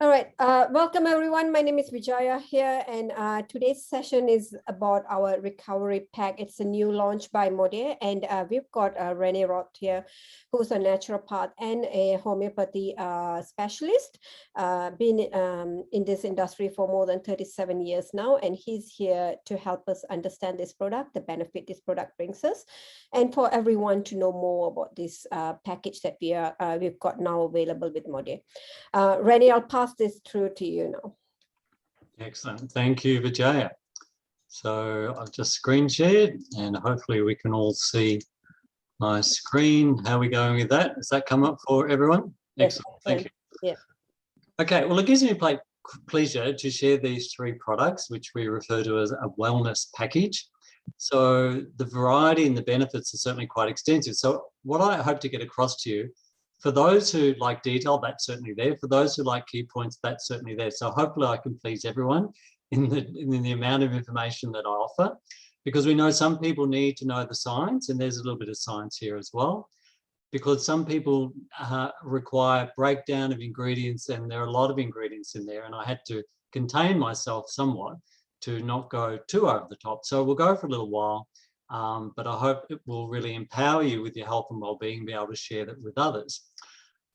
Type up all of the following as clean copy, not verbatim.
All right, welcome everyone. My name is Vijaya here, and today's session is about our recovery pack. It's a new launch by Modere, and we've got Renee Roth here, who's a naturopath and a homeopathy specialist, been in this industry for more than 37 years now, and he's here to help us understand this product, the benefit this product brings us, and for everyone to know more about this package that we've got now available with Modere. Renee, I'll pass this through to you now. Excellent. Thank you, Vijaya. So I've just screen shared and hopefully we can all see my screen. How are we going with that? Has that come up for everyone? Excellent. Yes, thank you. Yeah. Okay, well, it gives me pleasure to share these three products, which we refer to as a wellness package. So the variety and the benefits are certainly quite extensive. So what I hope to get across to you, for those who like detail, that's certainly there. For those who like key points, that's certainly there. So hopefully I can please everyone in the amount of information that I offer, because we know some people need to know the science, and there's a little bit of science here as well, because some people require breakdown of ingredients, and there are a lot of ingredients in there, and I had to contain myself somewhat to not go too over the top. So we'll go for a little while, but I hope it will really empower you with your health and well-being, be able to share that with others.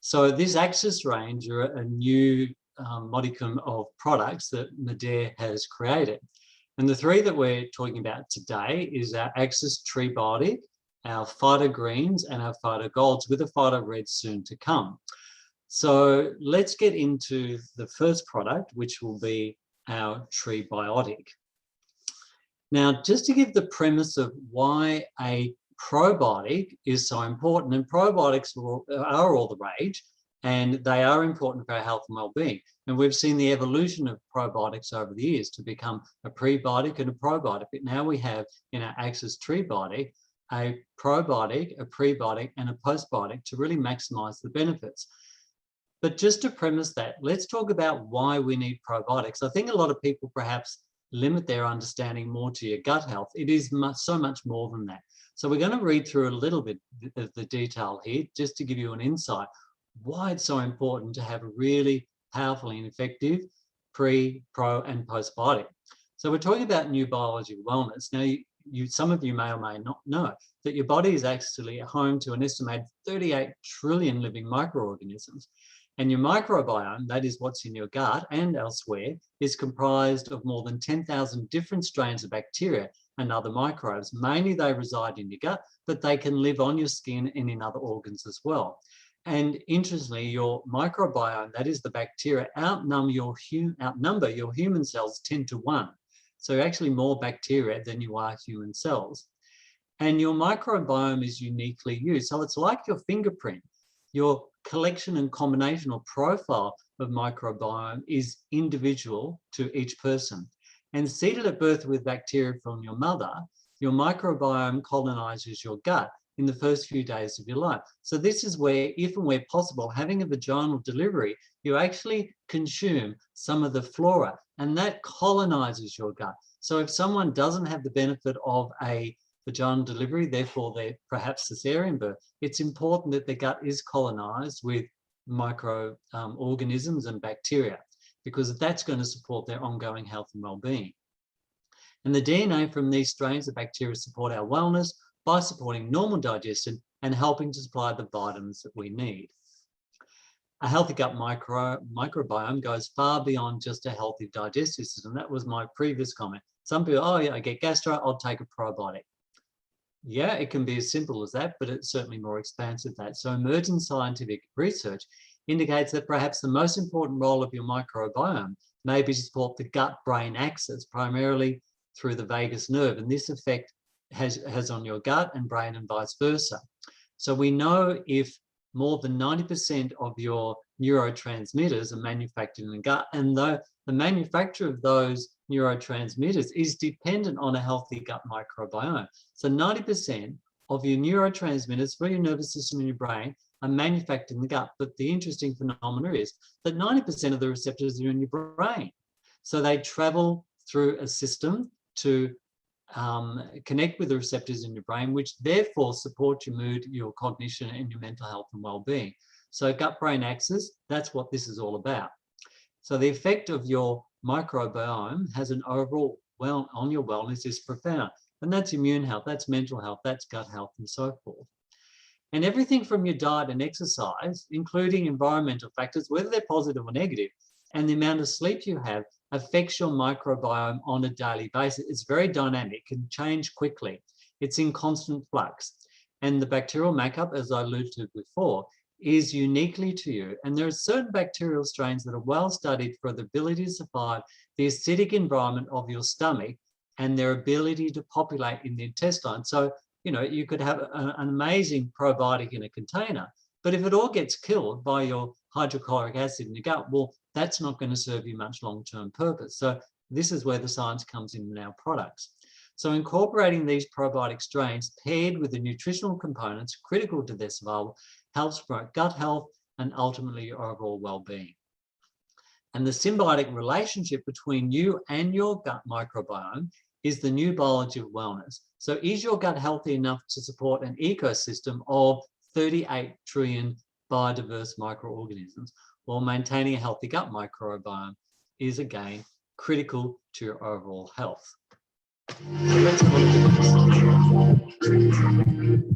So this Axis range are a new modicum of products that Modere has created. And the three that we're talking about today is our Axis TreBiotic, our PhytoGreens and our PhytoGolds, with a Phyto Red soon to come. So let's get into the first product, which will be our TreBiotic. Now, just to give the premise of why a probiotic is so important, and probiotics are all the rage, and they are important for our health and well-being. And we've seen the evolution of probiotics over the years to become a prebiotic and a probiotic. But now we have in our Axis TreBiotic a probiotic, a prebiotic, and a postbiotic to really maximize the benefits. But just to premise that, let's talk about why we need probiotics. I think a lot of people perhaps limit their understanding more to your gut health. It is so much more than that. So we're going to read through a little bit of the detail here, just to give you an insight why it's so important to have a really powerful and effective pre, pro, and postbiotic. So we're talking about new biology wellness. Now, some of you may or may not know that your body is actually home to an estimated 38 trillion living microorganisms. And your microbiome, that is what's in your gut and elsewhere, is comprised of more than 10,000 different strains of bacteria and other microbes. Mainly they reside in your gut, but they can live on your skin and in other organs as well. And interestingly, your microbiome, that is the bacteria, outnumber your human cells 10 to 1. So you're actually more bacteria than you are human cells. And your microbiome is uniquely used. So it's like your fingerprint. Your collection and combination or profile of microbiome is individual to each person. And seeded at birth with bacteria from your mother, your microbiome colonizes your gut in the first few days of your life. So this is where, if and where possible, having a vaginal delivery, you actually consume some of the flora, and that colonizes your gut. So if someone doesn't have the benefit of a vaginal delivery, therefore they're perhaps cesarean birth, it's important that the gut is colonized with microorganisms and bacteria, because that's going to support their ongoing health and well-being. And the DNA from these strains of bacteria support our wellness by supporting normal digestion and helping to supply the vitamins that we need. A healthy gut microbiome goes far beyond just a healthy digestive system. That was my previous comment. Some people, oh yeah, I get gastro, I'll take a probiotic. Yeah, it can be as simple as that, but it's certainly more expansive than that. So emerging scientific research indicates that perhaps the most important role of your microbiome may be to support the gut-brain axis, primarily through the vagus nerve. And this effect has on your gut and brain and vice versa. So we know if more than 90% of your neurotransmitters are manufactured in the gut, and though the manufacture of those neurotransmitters is dependent on a healthy gut microbiome. So 90% of your neurotransmitters for your nervous system and your brain are manufactured in the gut. But the interesting phenomenon is that 90% of the receptors are in your brain. So they travel through a system to connect with the receptors in your brain, which therefore support your mood, your cognition, and your mental health and well-being. So gut-brain axis, that's what this is all about. So the effect of your microbiome has an overall on your wellness is profound. And that's immune health, that's mental health, that's gut health, and so forth. And everything from your diet and exercise, including environmental factors, whether they're positive or negative, and the amount of sleep you have affects your microbiome on a daily basis. It's very dynamic, can change quickly. It's in constant flux. And the bacterial makeup, as I alluded to before, is uniquely to you. And there are certain bacterial strains that are well studied for the ability to survive the acidic environment of your stomach and their ability to populate in the intestine. So, you know, you could have an amazing probiotic in a container, but if it all gets killed by your hydrochloric acid in your gut, well, that's not going to serve you much long-term purpose. So this is where the science comes in our products. So incorporating these probiotic strains paired with the nutritional components critical to their survival helps promote gut health and ultimately your overall well-being. And the symbiotic relationship between you and your gut microbiome is the new biology of wellness. So is your gut healthy enough to support an ecosystem of 38 trillion biodiverse microorganisms? Well, maintaining a healthy gut microbiome is, again, critical to your overall health. So let's have a look at this.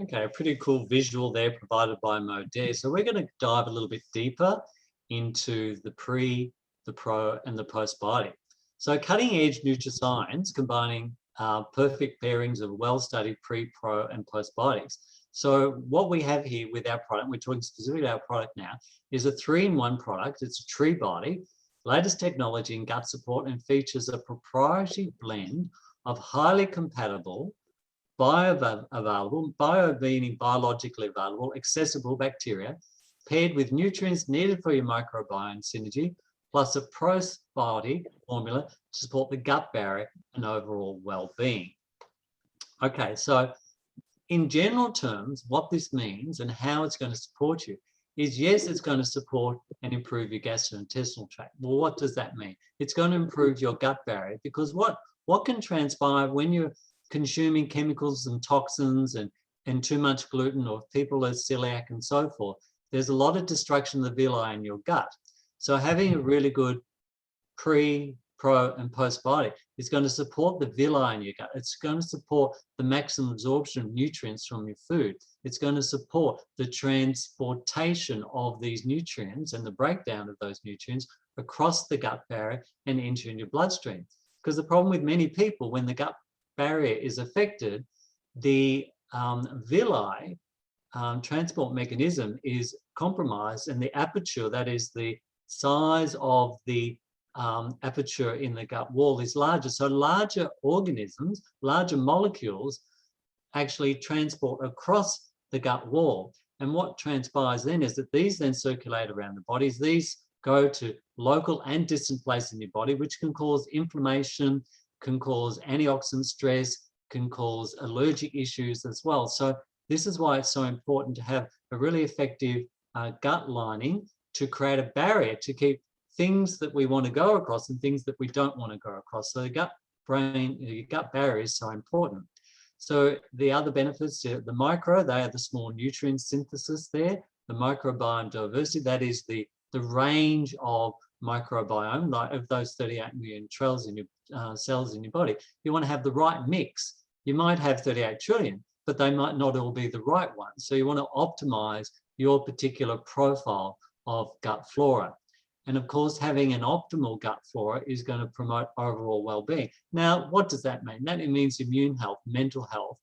Okay, a pretty cool visual there provided by Modere. So we're going to dive a little bit deeper into the pre, the pro, and the postbiotic. So cutting-edge nutrascience combining perfect pairings of well-studied pre, pro, and postbiotics. So what we have here with our product, we're talking specifically about our product now, is a 3-in-1 product. It's a TreBiotic, latest technology in gut support, and features a proprietary blend of highly compatible, bioavailable, bio meaning biologically available, accessible bacteria, paired with nutrients needed for your microbiome synergy, plus a postbiotic formula to support the gut barrier and overall well-being. Okay, so in general terms, what this means and how it's going to support you is, yes, it's going to support and improve your gastrointestinal tract. Well, what does that mean? It's going to improve your gut barrier, because what can transpire when you're consuming chemicals and toxins and too much gluten, or people are celiac and so forth, there's a lot of destruction of the villi in your gut. So having a really good pre, pro, and postbiotic is going to support the villi in your gut. It's going to support the maximum absorption of nutrients from your food. It's going to support the transportation of these nutrients and the breakdown of those nutrients across the gut barrier and into your bloodstream. Because the problem with many people, when the gut barrier is affected, the villi transport mechanism is compromised, and the aperture, that is the size of the aperture in the gut wall, is larger. So larger organisms, larger molecules actually transport across the gut wall. And what transpires then is that these then circulate around the bodies. These go to local and distant places in your body, which can cause inflammation, can cause antioxidant stress, can cause allergic issues as well. So this is why it's so important to have a really effective gut lining to create a barrier to keep things that we want to go across and things that we don't want to go across. So the gut barrier is so important. So the other benefits, the micro, they are the small nutrient synthesis there. The microbiome diversity, that is the range of microbiome, like of those 38 million cells in your body, you want to have the right mix. You might have 38 trillion, but they might not all be the right ones. So you want to optimize your particular profile of gut flora. And of course, having an optimal gut flora is going to promote overall well-being. Now, what does that mean? That means immune health, mental health,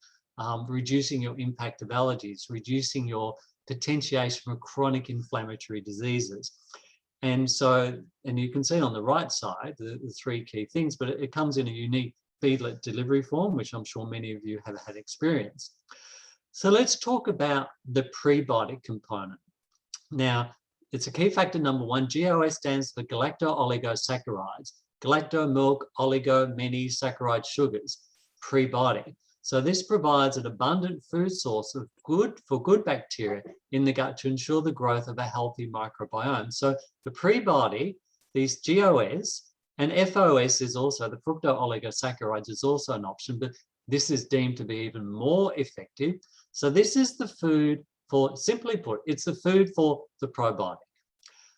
reducing your impact of allergies, reducing your potentiation for chronic inflammatory diseases. And so, and you can see on the right side the three key things, but it comes in a unique beadlet delivery form, which I'm sure many of you have had experience. So let's talk about the prebiotic component. Now, it's a key factor number one. GOS stands for galacto-oligosaccharides, galacto, milk, oligo, many saccharide sugars, prebiotic. So this provides an abundant food source of good bacteria in the gut to ensure the growth of a healthy microbiome. So the prebiotic, these GOS, and FOS is also, the fructo-oligosaccharides is also an option, but this is deemed to be even more effective. So this is the food for, simply put, it's the food for the probiotic.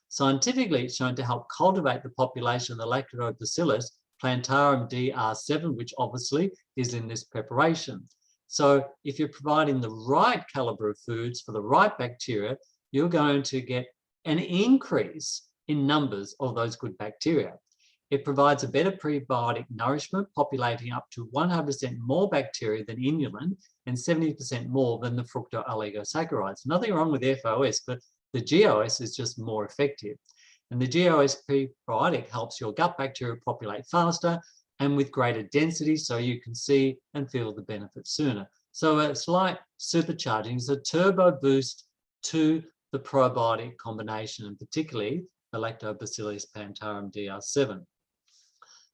Scientifically, it's shown to help cultivate the population of the Lactobacillus plantarum DR7, which obviously is in this preparation. So if you're providing the right caliber of foods for the right bacteria, you're going to get an increase in numbers of those good bacteria. It provides a better prebiotic nourishment, populating up to 100% more bacteria than inulin and 70% more than the fructo-oligosaccharides. Nothing wrong with FOS, but the GOS is just more effective. And the GOS prebiotic helps your gut bacteria populate faster and with greater density, so you can see and feel the benefits sooner. So it's like supercharging. It's a turbo boost to the probiotic combination, and particularly the Lactobacillus plantarum DR7.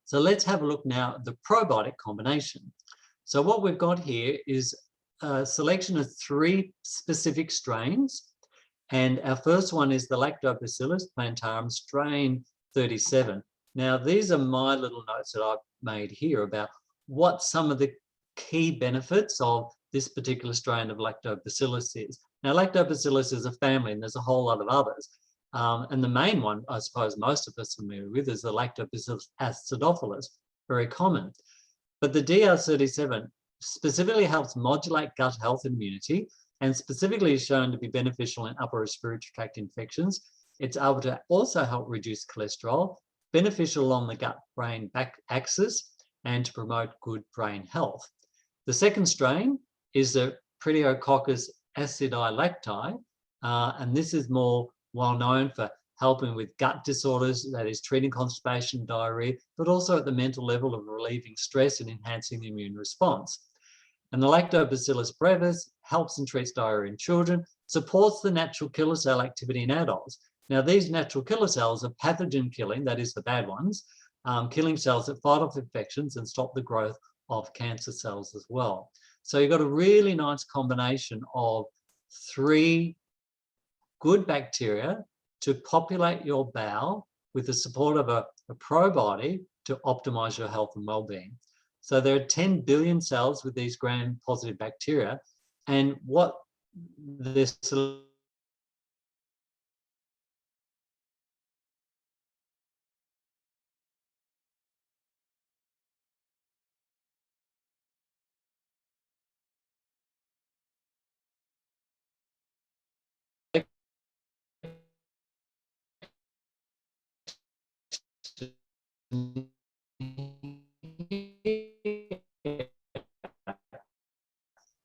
So let's have a look now at the probiotic combination. So what we've got here is a selection of 3 specific strains. And our first one is the Lactobacillus plantarum strain 37. Now, these are my little notes that I've made here about what some of the key benefits of this particular strain of Lactobacillus is. Now, Lactobacillus is a family, and there's a whole lot of others. And the main one, I suppose most of us are familiar with, is the Lactobacillus acidophilus, very common. But the DR37 specifically helps modulate gut health and immunity, and specifically is shown to be beneficial in upper respiratory tract infections. It's able to also help reduce cholesterol, beneficial along the gut-brain axis, and to promote good brain health. The second strain is the Pediococcus acidilacti, and this is more well known for helping with gut disorders, that is treating constipation, diarrhea, but also at the mental level of relieving stress and enhancing the immune response. And the Lactobacillus brevis helps and treats diarrhea in children, supports the natural killer cell activity in adults. Now, these natural killer cells are pathogen killing, that is the bad ones, killing cells that fight off infections and stop the growth of cancer cells as well. So you've got a really nice combination of 3 good bacteria to populate your bowel with the support of a probiotic to optimize your health and well-being. So there are 10 billion cells with these gram-positive bacteria, and what this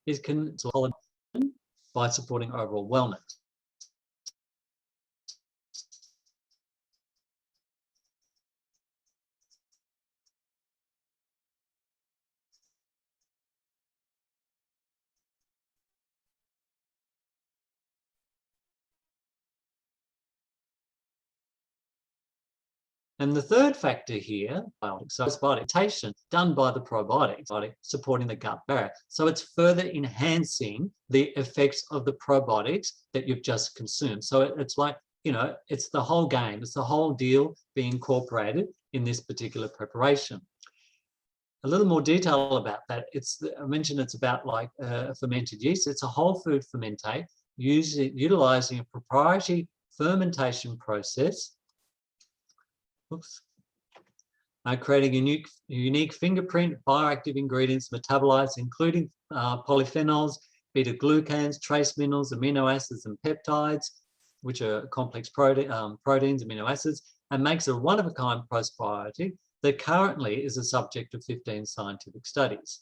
is controlled by supporting overall wellness. And the third factor here, so biotic done by the probiotic, supporting the gut barrier. So it's further enhancing the effects of the probiotics that you've just consumed. So it's like, you know, it's the whole game. It's the whole deal being incorporated in this particular preparation. A little more detail about that. I mentioned it's about like a fermented yeast. It's a whole food fermentate utilizing a proprietary fermentation process creating a unique fingerprint, bioactive ingredients, metabolites, including polyphenols, beta-glucans, trace minerals, amino acids, and peptides, which are complex proteins, amino acids, and makes a one-of-a-kind postbiotic that currently is a subject of 15 scientific studies.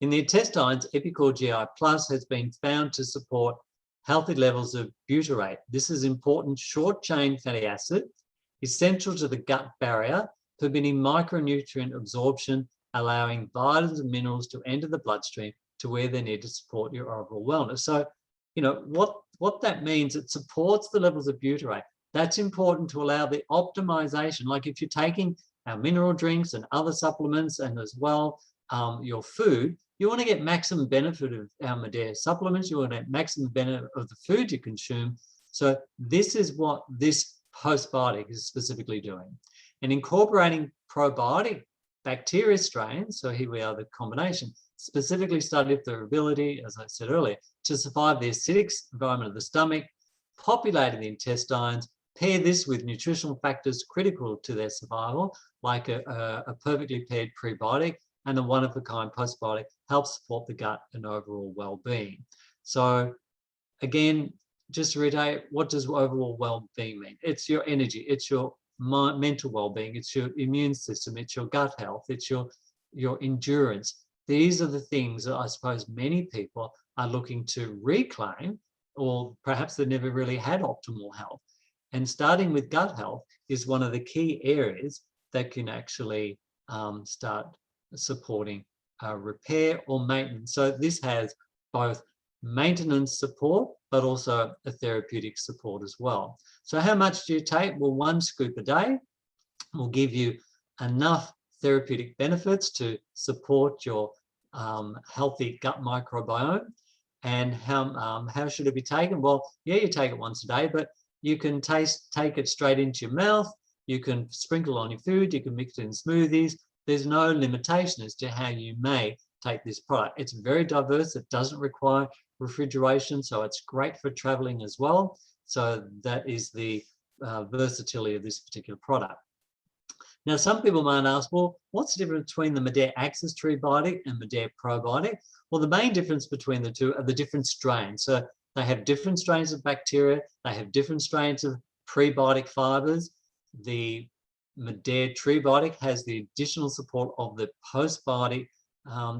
In the intestines, EpiCor GI Plus has been found to support healthy levels of butyrate. This is important short-chain fatty acid, essential to the gut barrier, permitting micronutrient absorption, allowing vitamins and minerals to enter the bloodstream to where they need to support your overall wellness. So, you know, what that means, it supports the levels of butyrate. That's important to allow the optimization. Like if you're taking our mineral drinks and other supplements and as well your food, you want to get maximum benefit of our Modere supplements. You want to get maximum benefit of the food you consume. So this is what this postbiotic is specifically doing. And incorporating probiotic bacteria strains, so here we are, the combination, specifically studied their ability, as I said earlier, to survive the acidic environment of the stomach, populating the intestines, pair this with nutritional factors critical to their survival, like a perfectly paired prebiotic, and a one-of-a-kind postbiotic helps support the gut and overall well-being. So again, just to reiterate, what does overall well-being mean? It's your energy, it's your mental well-being, it's your immune system, it's your gut health, it's your endurance. These are the things that I suppose many people are looking to reclaim, or perhaps they never really had optimal health. And starting with gut health is one of the key areas that can actually start supporting repair or maintenance. So this has both maintenance support, but also a therapeutic support as well. So how much do you take? Well, 1 scoop a day will give you enough therapeutic benefits to support your healthy gut microbiome. And how should it be taken? Well, yeah, you take it once a day, but you can take it straight into your mouth. You can sprinkle on your food. You can mix it in smoothies. There's no limitation as to how you may take this product. It's very diverse. It doesn't require refrigeration, so it's great for traveling as well. So that is the versatility of this particular product. Now, some people might ask, well, what's the difference between the Modere Axis TreBiotic and Modere ProBiotic? Well, the main difference between the two are the different strains. So they have different strains of bacteria. They have different strains of prebiotic fibers. The Modere TreBiotic has the additional support of the postbiotic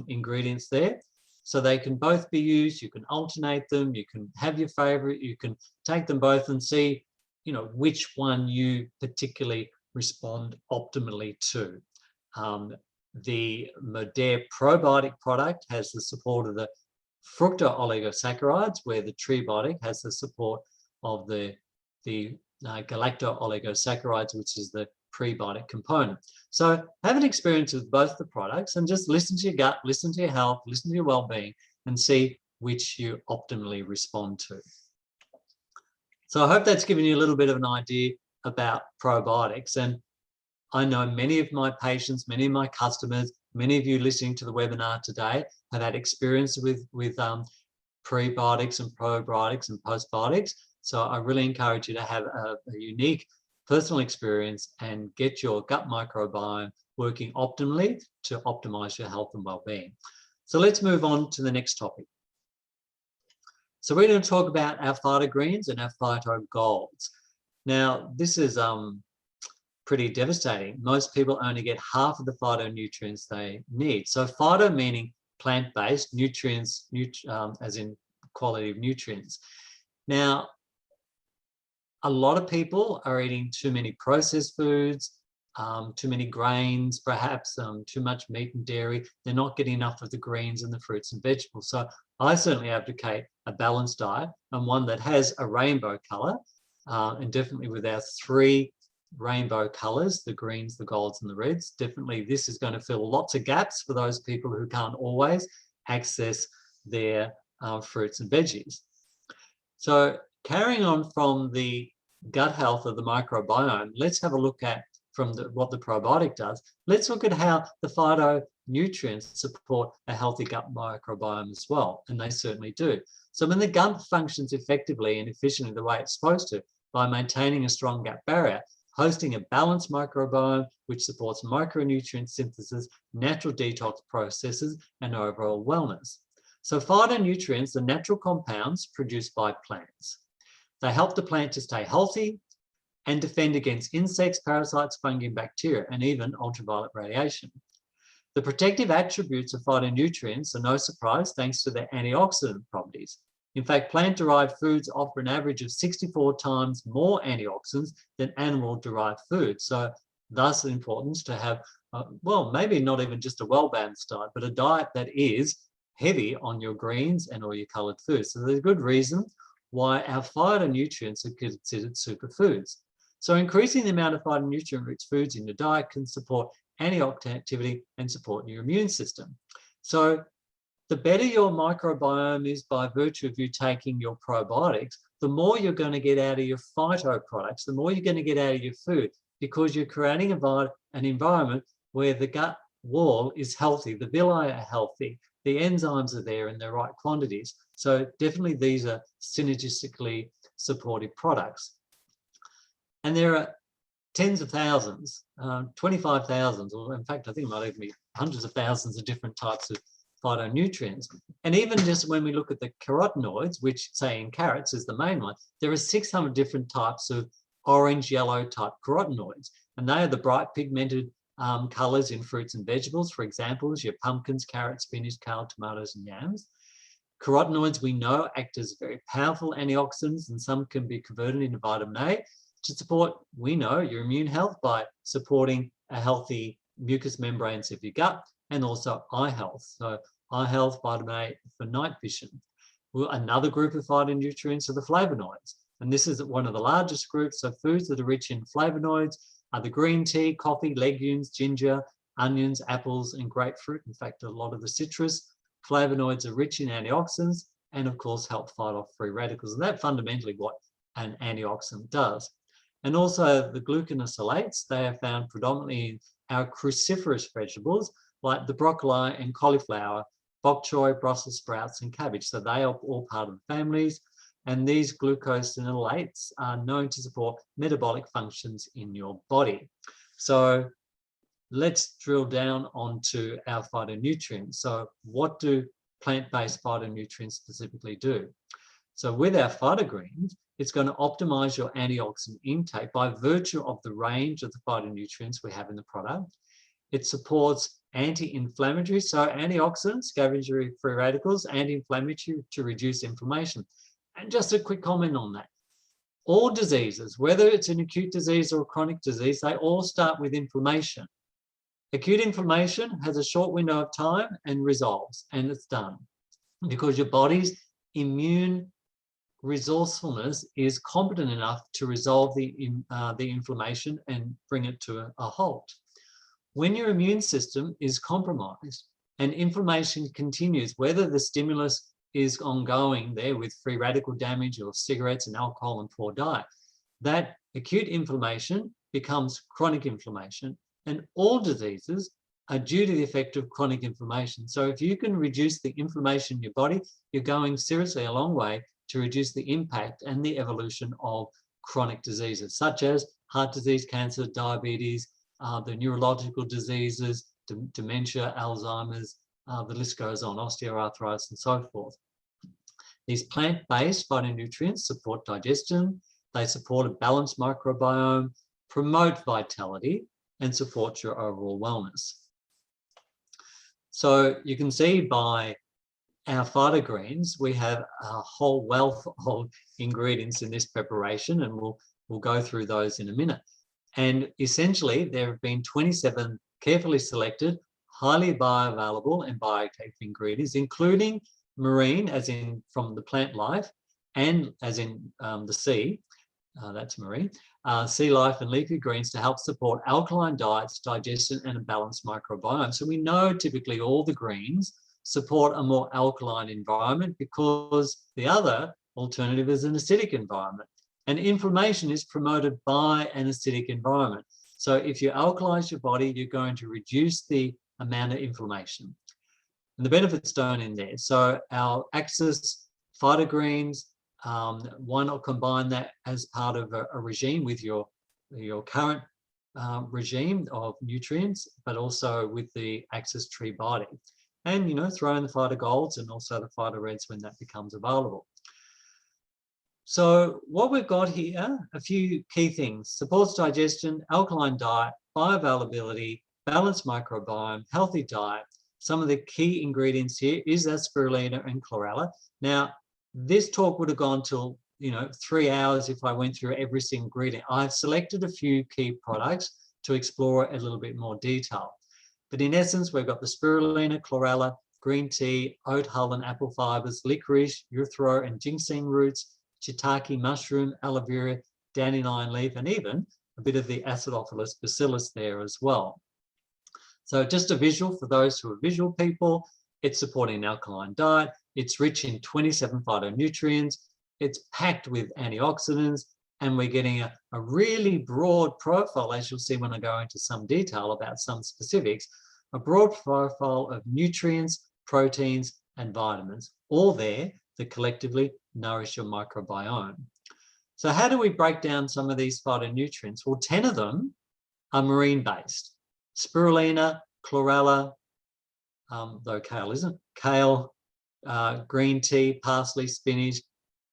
ingredients there. So they can both be used. You can alternate them. You can have your favorite. You can take them both and see, you know, which one you particularly respond optimally to. The Modere probiotic product has the support of the fructooligosaccharides, where the TreBiotic has the support of the galacto-oligosaccharides, which is the prebiotic component. So have an experience with both the products and just listen to your gut, listen to your health, listen to your well-being, and see which you optimally respond to. So I hope that's given you a little bit of an idea about probiotics. And I know many of my patients, many of my customers, many of you listening to the webinar today have had experience with prebiotics and probiotics and postbiotics. So I really encourage you to have a unique personal experience and get your gut microbiome working optimally to optimize your health and well-being. So let's move on to the next topic. So we're going to talk about our PhytoGreens and our PhytoGolds. Now, this is pretty devastating. Most people only get half of the phytonutrients they need. So phyto meaning plant-based, nutrients, as in quality of nutrients. Now, a lot of people are eating too many processed foods, too many grains, perhaps too much meat and dairy. They're not getting enough of the greens and the fruits and vegetables. So I certainly advocate a balanced diet and one that has a rainbow color, and definitely with our 3 rainbow colors, the greens, the golds, and the reds. Definitely this is going to fill lots of gaps for those people who can't always access their fruits and veggies. So carrying on from the gut health of the microbiome, let's have a look at what the probiotic does. Let's look at how the phytonutrients support a healthy gut microbiome as well, and they certainly do. So when the gut functions effectively and efficiently the way it's supposed to, by maintaining a strong gut barrier, hosting a balanced microbiome which supports micronutrient synthesis, natural detox processes, and overall wellness. So phytonutrients are natural compounds produced by plants. They help the plant to stay healthy and defend against insects, parasites, fungi, and bacteria, and even ultraviolet radiation. The protective attributes of phytonutrients are no surprise thanks to their antioxidant properties. In fact, plant-derived foods offer an average of 64 times more antioxidants than animal-derived foods. So thus the importance to have, well, maybe not even just a well-balanced diet, but a diet that is heavy on your greens and all your coloured foods. So there's a good reason why our phytonutrients are considered superfoods. So increasing the amount of phytonutrient-rich foods in your diet can support antioxidant activity and support your immune system. So the better your microbiome is by virtue of you taking your probiotics, the more you're going to get out of your phyto products, the more you're going to get out of your food, because you're creating an environment where the gut wall is healthy, the villi are healthy, the enzymes are there in the right quantities. So definitely these are synergistically supportive products. And there are tens of thousands, 25,000, or in fact, I think it might even be hundreds of thousands of different types of phytonutrients. And even just when we look at the carotenoids, which say in carrots is the main one, there are 600 different types of orange, yellow type carotenoids. And they are the bright pigmented colors in fruits and vegetables, for example, your pumpkins, carrots, spinach, kale, tomatoes, and yams. Carotenoids, we know, act as very powerful antioxidants, and some can be converted into vitamin A to support, we know, your immune health by supporting a healthy mucous membranes of your gut, and also eye health. So eye health, vitamin A for night vision. Well, another group of phytonutrients are the flavonoids. And this is one of the largest groups. So foods that are rich in flavonoids are the green tea, coffee, legumes, ginger, onions, apples, and grapefruit. In fact, a lot of the citrus. Flavonoids are rich in antioxidants and, of course, help fight off free radicals. And that's fundamentally what an antioxidant does. And also the gluconosolates, they are found predominantly in our cruciferous vegetables, like the broccoli and cauliflower, bok choy, Brussels sprouts, and cabbage. So they are all part of the families. And these glucosinolates are known to support metabolic functions in your body. So let's drill down onto our phytonutrients. So what do plant-based phytonutrients specifically do? So with our PhytoGreens, it's going to optimize your antioxidant intake by virtue of the range of the phytonutrients we have in the product. It supports anti-inflammatory, so antioxidants, scavenging free radicals, anti-inflammatory to reduce inflammation. And just a quick comment on that. All diseases, whether it's an acute disease or a chronic disease, they all start with inflammation. Acute inflammation has a short window of time and resolves, and it's done because your body's immune resourcefulness is competent enough to resolve the inflammation and bring it to a halt. When your immune system is compromised and inflammation continues, whether the stimulus is ongoing there with free radical damage or cigarettes and alcohol and poor diet, that acute inflammation becomes chronic inflammation, and all diseases are due to the effect of chronic inflammation. So if you can reduce the inflammation in your body, you're going seriously a long way to reduce the impact and the evolution of chronic diseases, such as heart disease, cancer, diabetes, the neurological diseases, dementia, Alzheimer's, the list goes on, osteoarthritis, and so forth. These plant-based phytonutrients support digestion, they support a balanced microbiome, promote vitality, and support your overall wellness. So you can see by our PhytoGreens, we have a whole wealth of ingredients in this preparation, and we'll go through those in a minute. And essentially, there have been 27 carefully selected, highly bioavailable and bioactive ingredients, including marine, as in from the plant life, and as in the sea, that's marine, sea life and leafy greens to help support alkaline diets, digestion, and a balanced microbiome. So we know typically all the greens support a more alkaline environment because the other alternative is an acidic environment. And inflammation is promoted by an acidic environment. So if you alkalize your body, you're going to reduce the amount of inflammation. And the benefits don't end there. So our Axis PhytoGreens, one will combine that as part of a regime with your your current regime of nutrients, but also with the Axis TreBiotic. And, throw in the PhytoGolds and also the PhytoReds when that becomes available. So what we've got here, a few key things: supports digestion, alkaline diet, bioavailability, balanced microbiome, healthy diet. Some of the key ingredients here is that Spirulina and Chlorella. Now, this talk would have gone till 3 hours if I went through every single ingredient. I've selected a few key products to explore a little bit more detail. But in essence, we've got the Spirulina, Chlorella, green tea, oat hull and apple fibers, licorice, urethro and ginseng roots, shiitake mushroom, aloe vera, dandelion leaf, and even a bit of the Acidophilus bacillus there as well. So just a visual for those who are visual people. It's supporting an alkaline diet. It's rich in 27 phytonutrients. It's packed with antioxidants, and we're getting a really broad profile, as you'll see when I go into some detail about some specifics, a broad profile of nutrients, proteins, and vitamins, all there that collectively nourish your microbiome. So how do we break down some of these phytonutrients? Well, 10 of them are marine-based. Spirulina, Chlorella, though kale isn't, kale, green tea, parsley, spinach,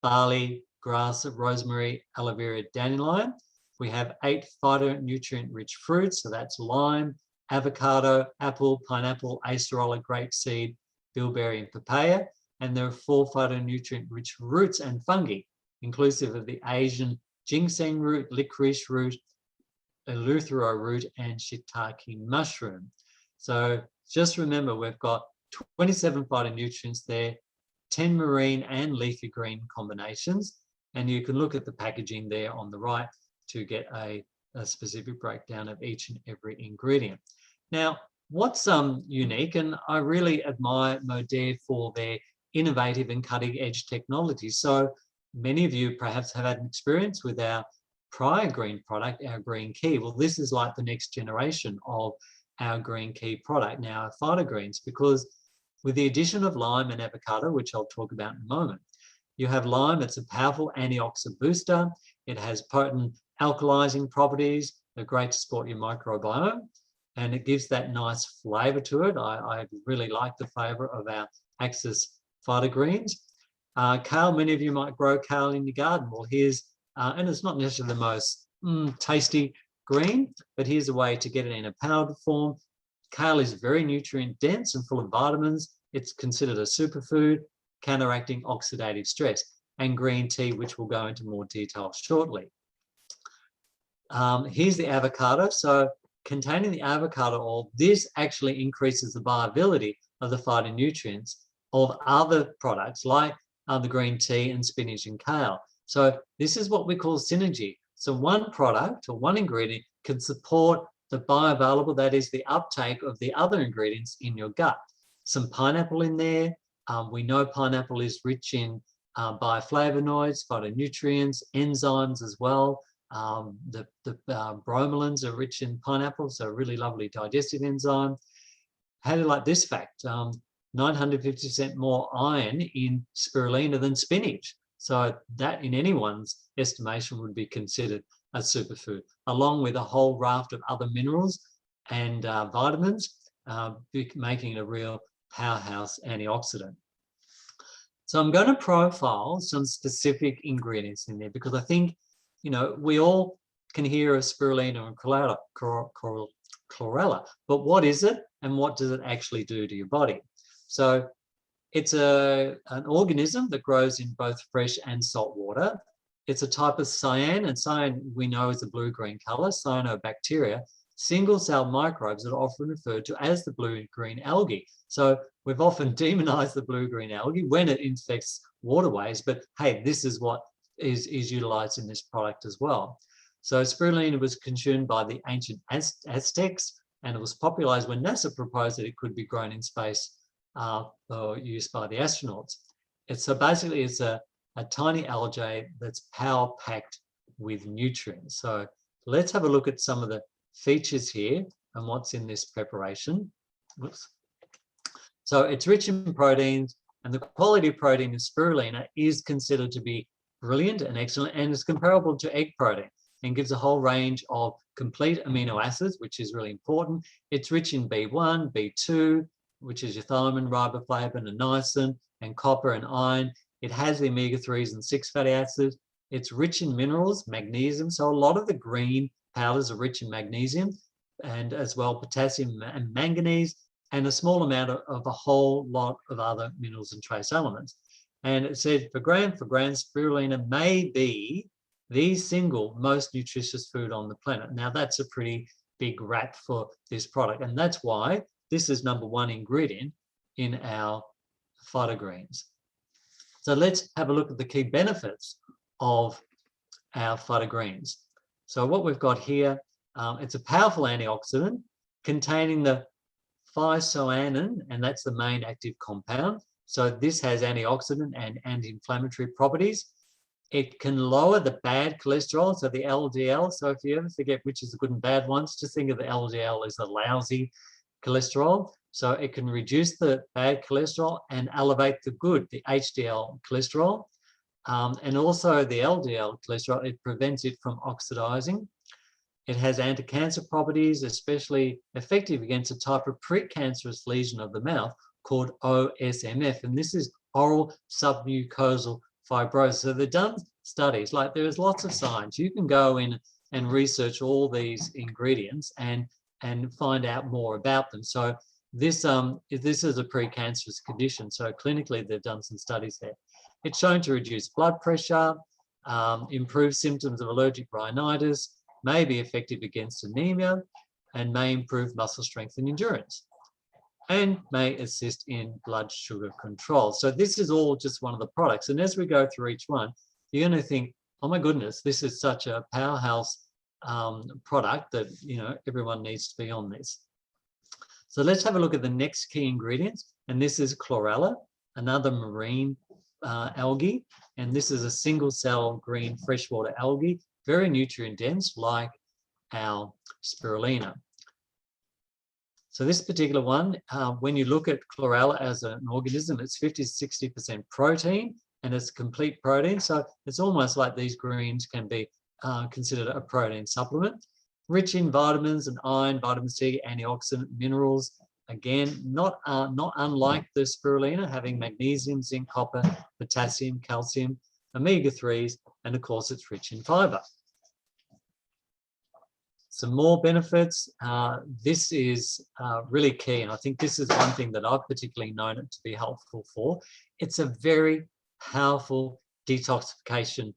barley, grass, rosemary, aloe vera, dandelion. We have 8 phytonutrient-rich fruits, so that's lime, avocado, apple, pineapple, acerola, grapeseed, bilberry, and papaya. And there are 4 phytonutrient-rich roots and fungi, inclusive of the Asian ginseng root, licorice root, eleuthero root, and shiitake mushroom. So just remember, we've got 27 phytonutrients there, 10 marine and leafy green combinations, and you can look at the packaging there on the right to get a specific breakdown of each and every ingredient. Now, what's unique, and I really admire Modere for their innovative and cutting-edge technology. So many of you perhaps have had an experience with our prior green product, our green key. Well, this is like the next generation of our green key product, now our PhytoGreens, because with the addition of lime and avocado, which I'll talk about in a moment, you have lime. It's a powerful antioxidant booster. It has potent alkalizing properties. They're great to support your microbiome, and it gives that nice flavor to it. I really like the flavor of our Axis PhytoGreens. Kale, many of you might grow kale in your garden. Well, here's, and it's not necessarily the most tasty green, but here's a way to get it in a powdered form. Kale is very nutrient dense and full of vitamins. It's considered a superfood, counteracting oxidative stress. And green tea, which we'll go into more detail shortly. Here's the avocado. So containing the avocado oil, this actually increases the viability of the phytonutrients of other products like the green tea and spinach and kale. So this is what we call synergy. So one product or one ingredient can support the bioavailable, that is the uptake of the other ingredients in your gut. Some pineapple in there. We know pineapple is rich in bioflavonoids, phytonutrients, enzymes as well. The bromelins are rich in pineapple, so a really lovely digestive enzyme. How do you like this fact? 950% more iron in spirulina than spinach. So that, in anyone's estimation, would be considered a superfood, along with a whole raft of other minerals and vitamins, making it a real powerhouse antioxidant. So I'm going to profile some specific ingredients in there because I think, we all can hear of spirulina and chlorella, but what is it and what does it actually do to your body? So it's an organism that grows in both fresh and salt water. It's a type of cyan, and cyan we know is a blue-green color, cyanobacteria, single-cell microbes that are often referred to as the blue-green algae. So we've often demonized the blue-green algae when it infects waterways, but hey, this is what is utilized in this product as well. So spirulina was consumed by the ancient Aztecs, and it was popularized when NASA proposed that it could be grown in space or used by the astronauts. So basically it's a tiny algae that's power-packed with nutrients. So let's have a look at some of the features here and what's in this preparation. Whoops. So it's rich in proteins, and the quality of protein in spirulina is considered to be brilliant and excellent, and is comparable to egg protein. and gives a whole range of complete amino acids, which is really important. It's rich in B1, B2, which is your thiamine, riboflavin, and niacin, and copper and iron. It has the omega-3s and 6 fatty acids. It's rich in minerals, magnesium. So a lot of the green powders are rich in magnesium, and as well potassium and manganese, and a small amount of a whole lot of other minerals and trace elements. And it said for gram, spirulina may be the single most nutritious food on the planet. Now that's a pretty big rap for this product, and that's why this is #1 ingredient in our PhytoGreens. So let's have a look at the key benefits of our PhytoGreens. So what we've got here, it's a powerful antioxidant containing the physoanin, and that's the main active compound. So this has antioxidant and anti-inflammatory properties. It can lower the bad cholesterol, so the LDL. So if you ever forget which is the good and bad ones, just think of the LDL as the lousy cholesterol. So it can reduce the bad cholesterol and elevate the good, the HDL cholesterol. And also the LDL cholesterol, it prevents it from oxidizing. It has anti-cancer properties, especially effective against a type of precancerous lesion of the mouth called OSMF. And this is oral submucosal fibrosis. So they've done studies, like there's lots of science. You can go in and research all these ingredients and find out more about them. So this is a precancerous condition. So clinically, they've done some studies there. It's shown to reduce blood pressure, improve symptoms of allergic rhinitis, may be effective against anemia, and may improve muscle strength and endurance, and may assist in blood sugar control. So this is all just one of the products. And as we go through each one, you're going to think, oh my goodness, this is such a powerhouse product that, you know, everyone needs to be on this. So let's have a look at the next key ingredients. And this is Chlorella, another marine algae. And this is a single cell green freshwater algae, very nutrient dense, like our Spirulina. So this particular one, when you look at Chlorella as an organism, it's 50 to 60% protein, and it's complete protein. So it's almost like these greens can be considered a protein supplement. Rich in vitamins and iron, vitamin C, antioxidant, minerals. Again, not unlike the Spirulina, having magnesium, zinc, copper, potassium, calcium, omega-3s, and of course it's rich in fiber. Some more benefits. This is really key, and I think this is one thing that I've particularly known it to be helpful for. It's a very powerful detoxification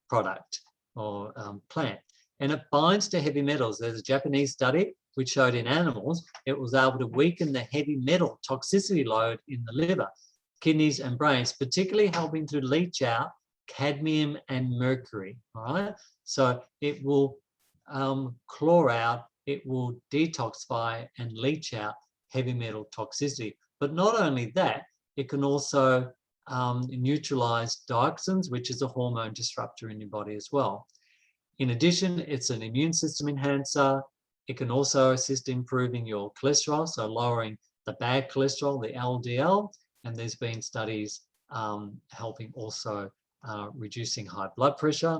product or plant, and it binds to heavy metals. There's a Japanese study which showed in animals it was able to weaken the heavy metal toxicity load in the liver, kidneys, and brains, particularly helping to leach out cadmium and mercury. All right, so it will chlor out, it will detoxify and leach out heavy metal toxicity. But not only that, it can also neutralize dioxins, which is a hormone disruptor in your body as well. In addition, it's an immune system enhancer. It can also assist in improving your cholesterol, so lowering the bad cholesterol, the LDL, and there's been studies helping also reducing high blood pressure.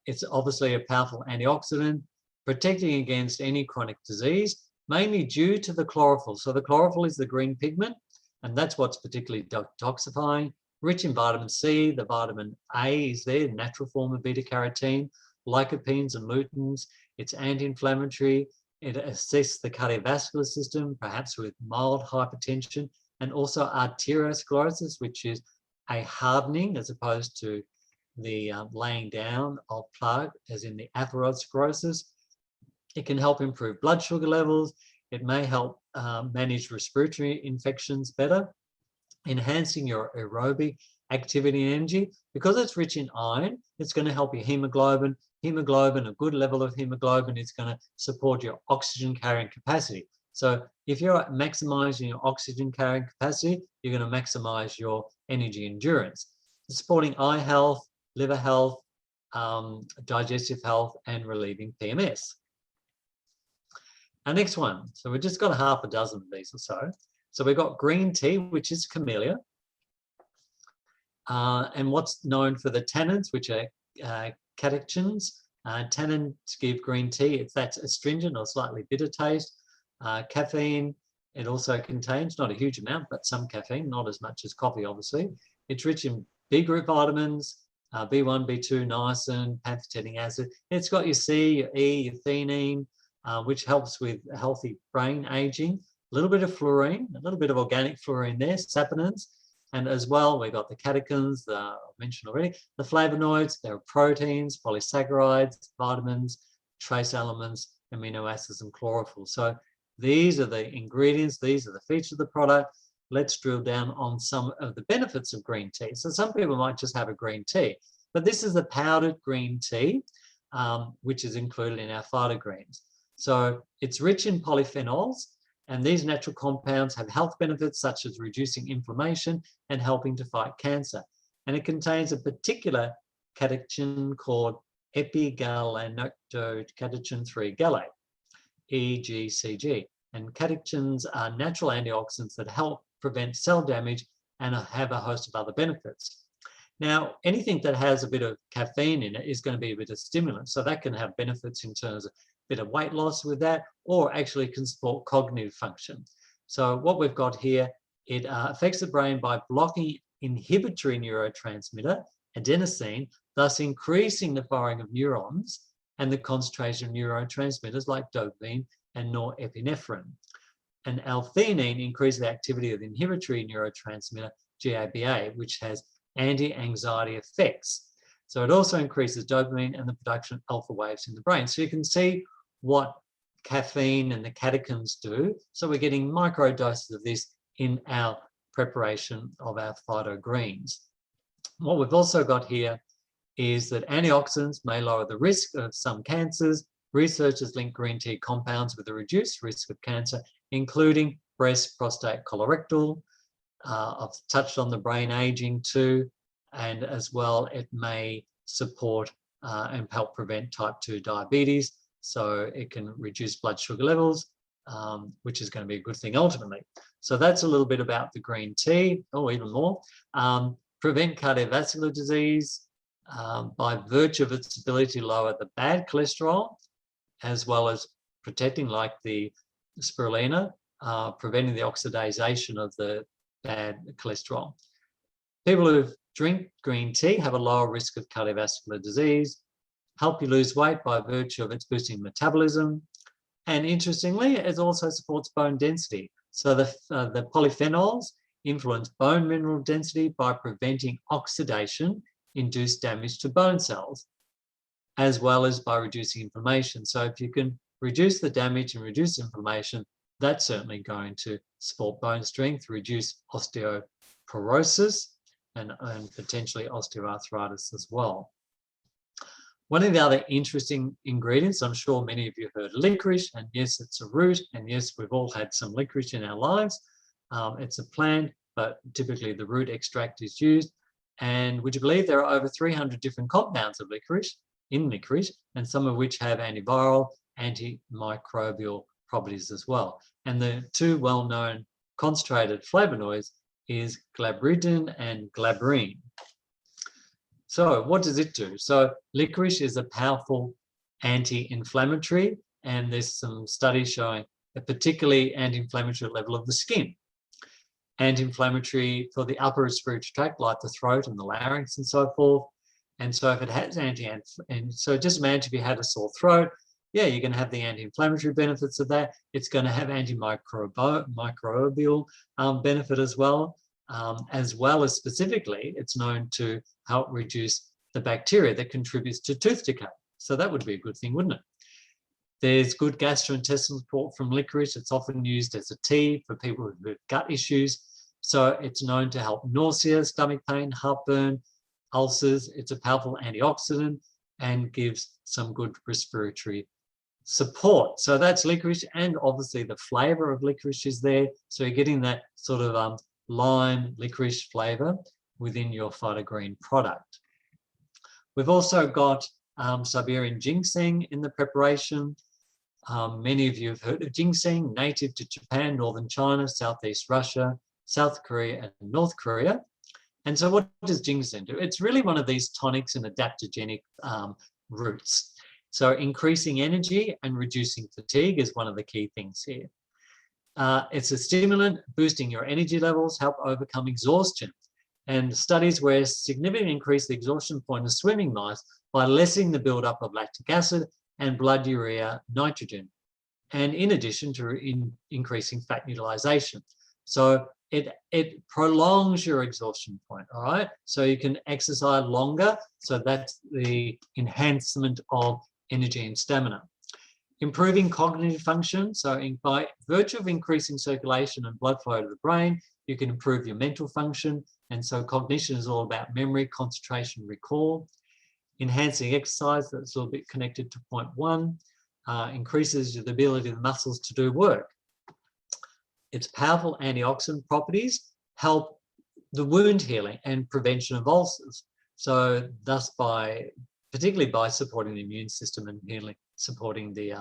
It's obviously a powerful antioxidant, protecting against any chronic disease, mainly due to the chlorophyll. So the chlorophyll is the green pigment, and that's what's particularly detoxifying. Rich in vitamin C, the vitamin A is there, natural form of beta-carotene, lycopenes and luteins. It's anti-inflammatory. It assists the cardiovascular system, perhaps with mild hypertension, and also arteriosclerosis, which is a hardening as opposed to the laying down of plaque, as in the atherosclerosis. It can help improve blood sugar levels. It may help manage respiratory infections better, enhancing your aerobic activity and energy. Because it's rich in iron, it's going to help your hemoglobin. Hemoglobin, a good level of hemoglobin, is going to support your oxygen carrying capacity. So if you're maximizing your oxygen carrying capacity, you're going to maximize your energy endurance. Supporting eye health, liver health, digestive health, and relieving PMS. Our next one. So we've just got half a dozen of these or so. So we've got green tea, which is camellia. And what's known for the tannins, which are catechins, tannins give green tea. That's astringent or slightly bitter taste. Caffeine, it also contains, not a huge amount, but some caffeine, not as much as coffee, obviously. It's rich in B group vitamins, B1, B2, niacin, pantothenic acid. It's got your C, your E, your theanine, which helps with healthy brain aging. A little bit of fluorine, a little bit of organic fluorine there, saponins. And as well, we've got the catechins, I mentioned already, the flavonoids, there are proteins, polysaccharides, vitamins, trace elements, amino acids, and chlorophyll. So these are the ingredients, these are the features of the product. Let's drill down on some of the benefits of green tea. So some people might just have a green tea, but this is the powdered green tea, which is included in our PhytoGreens. So it's rich in polyphenols, and these natural compounds have health benefits such as reducing inflammation and helping to fight cancer. And it contains a particular catechin called epigalactocatechin 3 gallate, EGCG. And catechins are natural antioxidants that help prevent cell damage and have a host of other benefits. Now, anything that has a bit of caffeine in it is going to be a bit of stimulant. So that can have benefits in terms of bit of weight loss with that, or actually can support cognitive function. So what we've got here, it affects the brain by blocking inhibitory neurotransmitter, adenosine, thus increasing the firing of neurons and the concentration of neurotransmitters like dopamine and norepinephrine. And L-theanine increases the activity of the inhibitory neurotransmitter, GABA, which has anti-anxiety effects. So it also increases dopamine and the production of alpha waves in the brain. So you can see what caffeine and the catechins do. So we're getting micro doses of this in our preparation of our PhytoGreens. What we've also got here is that antioxidants may lower the risk of some cancers. Researchers link green tea compounds with a reduced risk of cancer, including breast, prostate, colorectal. I've touched on the brain aging too, and as well it may support and help prevent type 2 diabetes. So it can reduce blood sugar levels, which is going to be a good thing ultimately. So that's a little bit about the green tea, or even more. Prevent cardiovascular disease by virtue of its ability to lower the bad cholesterol, as well as protecting, like the spirulina, preventing the oxidization of the bad cholesterol. People who drink green tea have a lower risk of cardiovascular disease, help you lose weight by virtue of its boosting metabolism, and interestingly, it also supports bone density. So the polyphenols influence bone mineral density by preventing oxidation-induced damage to bone cells, as well as by reducing inflammation. So if you can reduce the damage and reduce inflammation, that's certainly going to support bone strength, reduce osteoporosis, and potentially osteoarthritis as well. One of the other interesting ingredients, I'm sure many of you have heard of licorice, and yes, it's a root, and yes, we've all had some licorice in our lives. It's a plant, but typically the root extract is used. And would you believe there are over 300 different compounds of licorice, and some of which have antiviral, antimicrobial properties as well. And the two well-known concentrated flavonoids is glabridin and glabrine. So what does it do? So licorice is a powerful anti-inflammatory, and there's some studies showing a particularly anti-inflammatory level of the skin. Anti-inflammatory for the upper respiratory tract, like the throat and the larynx and so forth. And so if it has so just imagine if you had a sore throat, yeah, you're going to have the anti-inflammatory benefits of that. It's going to have antimicrobial benefit as well as specifically, it's known to help reduce the bacteria that contributes to tooth decay. So that would be a good thing, wouldn't it? There's good gastrointestinal support from licorice. It's often used as a tea for people with gut issues. So it's known to help nausea, stomach pain, heartburn, ulcers. It's a powerful antioxidant and gives some good respiratory support. So that's licorice, and obviously the flavor of licorice is there. So you're getting that sort of lime licorice flavor within your PhytoGreen product. We've also got Siberian Ginseng in the preparation. Many of you have heard of ginseng, native to Japan, northern China, southeast Russia, South Korea, and North Korea. And so what does ginseng do? It's really one of these tonics and adaptogenic roots. So increasing energy and reducing fatigue is one of the key things here. It's a stimulant, boosting your energy levels, help overcome exhaustion. And studies where significantly increase the exhaustion point of swimming mice by lessening the buildup of lactic acid and blood urea nitrogen, and in addition to increasing fat utilization. So it prolongs your exhaustion point, all right? So you can exercise longer, so that's the enhancement of energy and stamina. Improving cognitive function, so by virtue of increasing circulation and blood flow to the brain, you can improve your mental function, and so cognition is all about memory, concentration, recall. Enhancing exercise, that's a little bit connected to point 1, increases the ability of the muscles to do work. Its powerful antioxidant properties help the wound healing and prevention of ulcers. So thus particularly by supporting the immune system and supporting the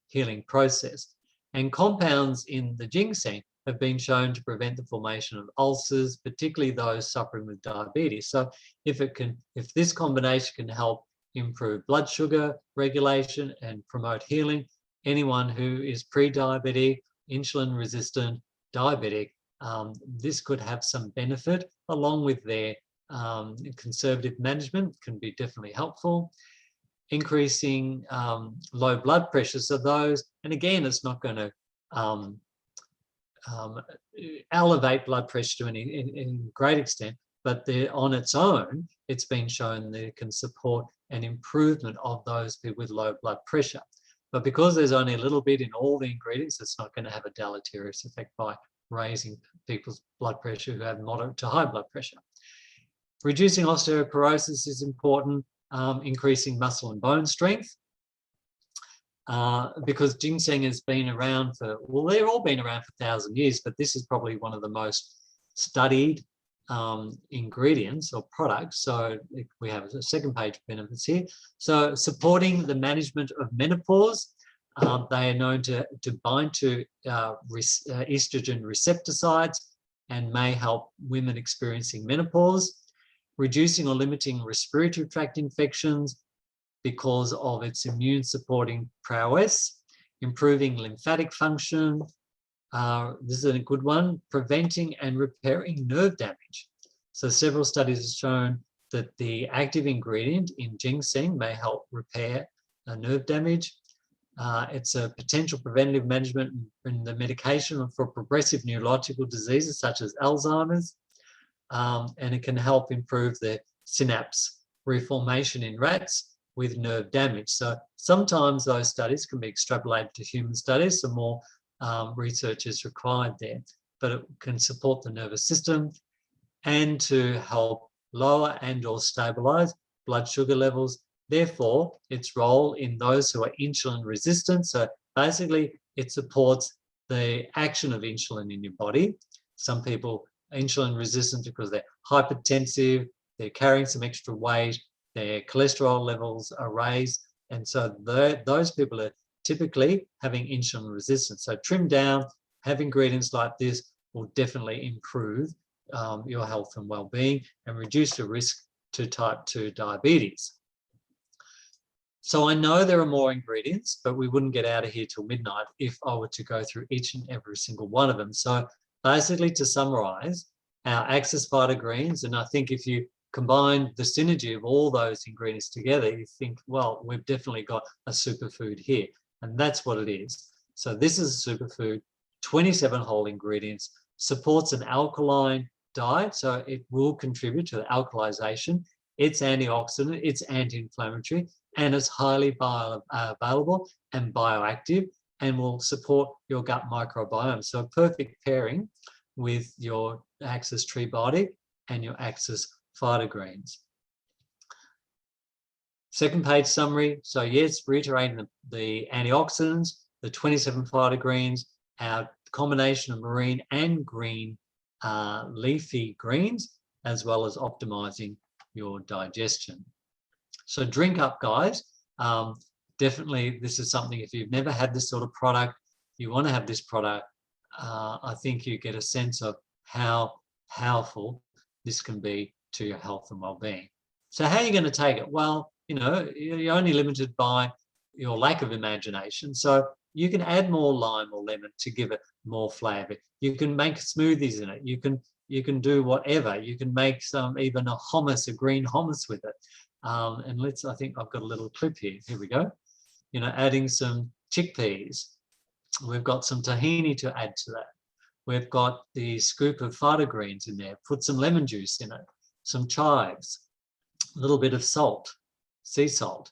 healing process. And compounds in the ginseng have been shown to prevent the formation of ulcers, particularly those suffering with diabetes. So if this combination can help improve blood sugar regulation and promote healing, anyone who is pre-diabetic, insulin resistant, diabetic, this could have some benefit, along with their conservative management can be definitely helpful. Increasing low blood pressure, so those, and again, it's not going to elevate blood pressure to any great extent, but on its own, it's been shown that it can support an improvement of those people with low blood pressure. But because there's only a little bit in all the ingredients, it's not going to have a deleterious effect by raising people's blood pressure who have moderate to high blood pressure. Reducing osteoporosis is important, increasing muscle and bone strength. Because ginseng has been around for, well, they've all been around for 1,000 years, but this is probably one of the most studied ingredients or products. So we have a second page benefits here. So supporting the management of menopause. They are known to bind to estrogen receptor sites and may help women experiencing menopause. Reducing or limiting respiratory tract infections because of its immune supporting prowess. Improving lymphatic function. This is a good one. Preventing and repairing nerve damage. So several studies have shown that the active ingredient in ginseng may help repair nerve damage. It's a potential preventative management in the medication for progressive neurological diseases such as Alzheimer's, and it can help improve the synapse reformation in rats with nerve damage. So sometimes those studies can be extrapolated to human studies, so more research is required there, but it can support the nervous system and to help lower and or stabilize blood sugar levels. Therefore, its role in those who are insulin resistant. So basically, it supports the action of insulin in your body. Some people are insulin resistant because they're hypertensive, they're carrying some extra weight, their cholesterol levels are raised. And so those people are typically having insulin resistance. So trim down, have ingredients like this will definitely improve your health and well-being and reduce the risk to type 2 diabetes. So I know there are more ingredients, but we wouldn't get out of here till midnight if I were to go through each and every single one of them. So basically, to summarize, our Axis PhytoGreens, and I think if you combine the synergy of all those ingredients together, you think, well, we've definitely got a superfood here. And that's what it is. So this is a superfood, 27 whole ingredients, supports an alkaline diet, so it will contribute to the alkalization. It's antioxidant, it's anti-inflammatory, and it's highly bioavailable and bioactive and will support your gut microbiome. So a perfect pairing with your Axis TreBiotic and your Axis PhytoGreens. Second page summary. So yes, reiterating the antioxidants, the 27 PhytoGreens, our combination of marine and green leafy greens, as well as optimizing your digestion. So drink up, guys. Definitely, this is something, if you've never had this sort of product, you want to have this product, I think you get a sense of how powerful this can be to your health and well-being. So how are you going to take it? Well, you're only limited by your lack of imagination. So you can add more lime or lemon to give it more flavor. You can make smoothies in it. You can do whatever. You can make even a hummus, a green hummus with it. And I think I've got a little clip here. Here we go. Adding some chickpeas. We've got some tahini to add to that. We've got the scoop of PhytoGreens in there. Put some lemon juice in it, some chives, a little bit of salt, sea salt.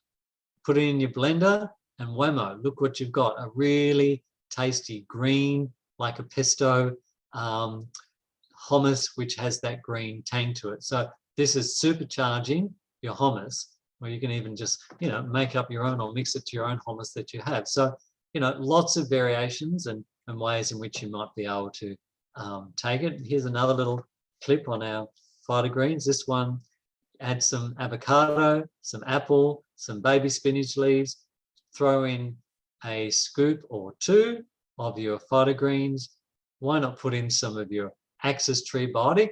Put it in your blender and whammo, look what you've got. A really tasty green, like a pesto hummus, which has that green tang to it. So this is supercharging your hummus, or you can even just, make up your own or mix it to your own hummus that you have. So, lots of variations and ways in which you might be able to take it. Here's another little clip on our PhytoGreens. This one adds some avocado, some apple, some baby spinach leaves. Throw in a scoop or two of your PhytoGreens. Why not put in some of your Axis TreBiotic?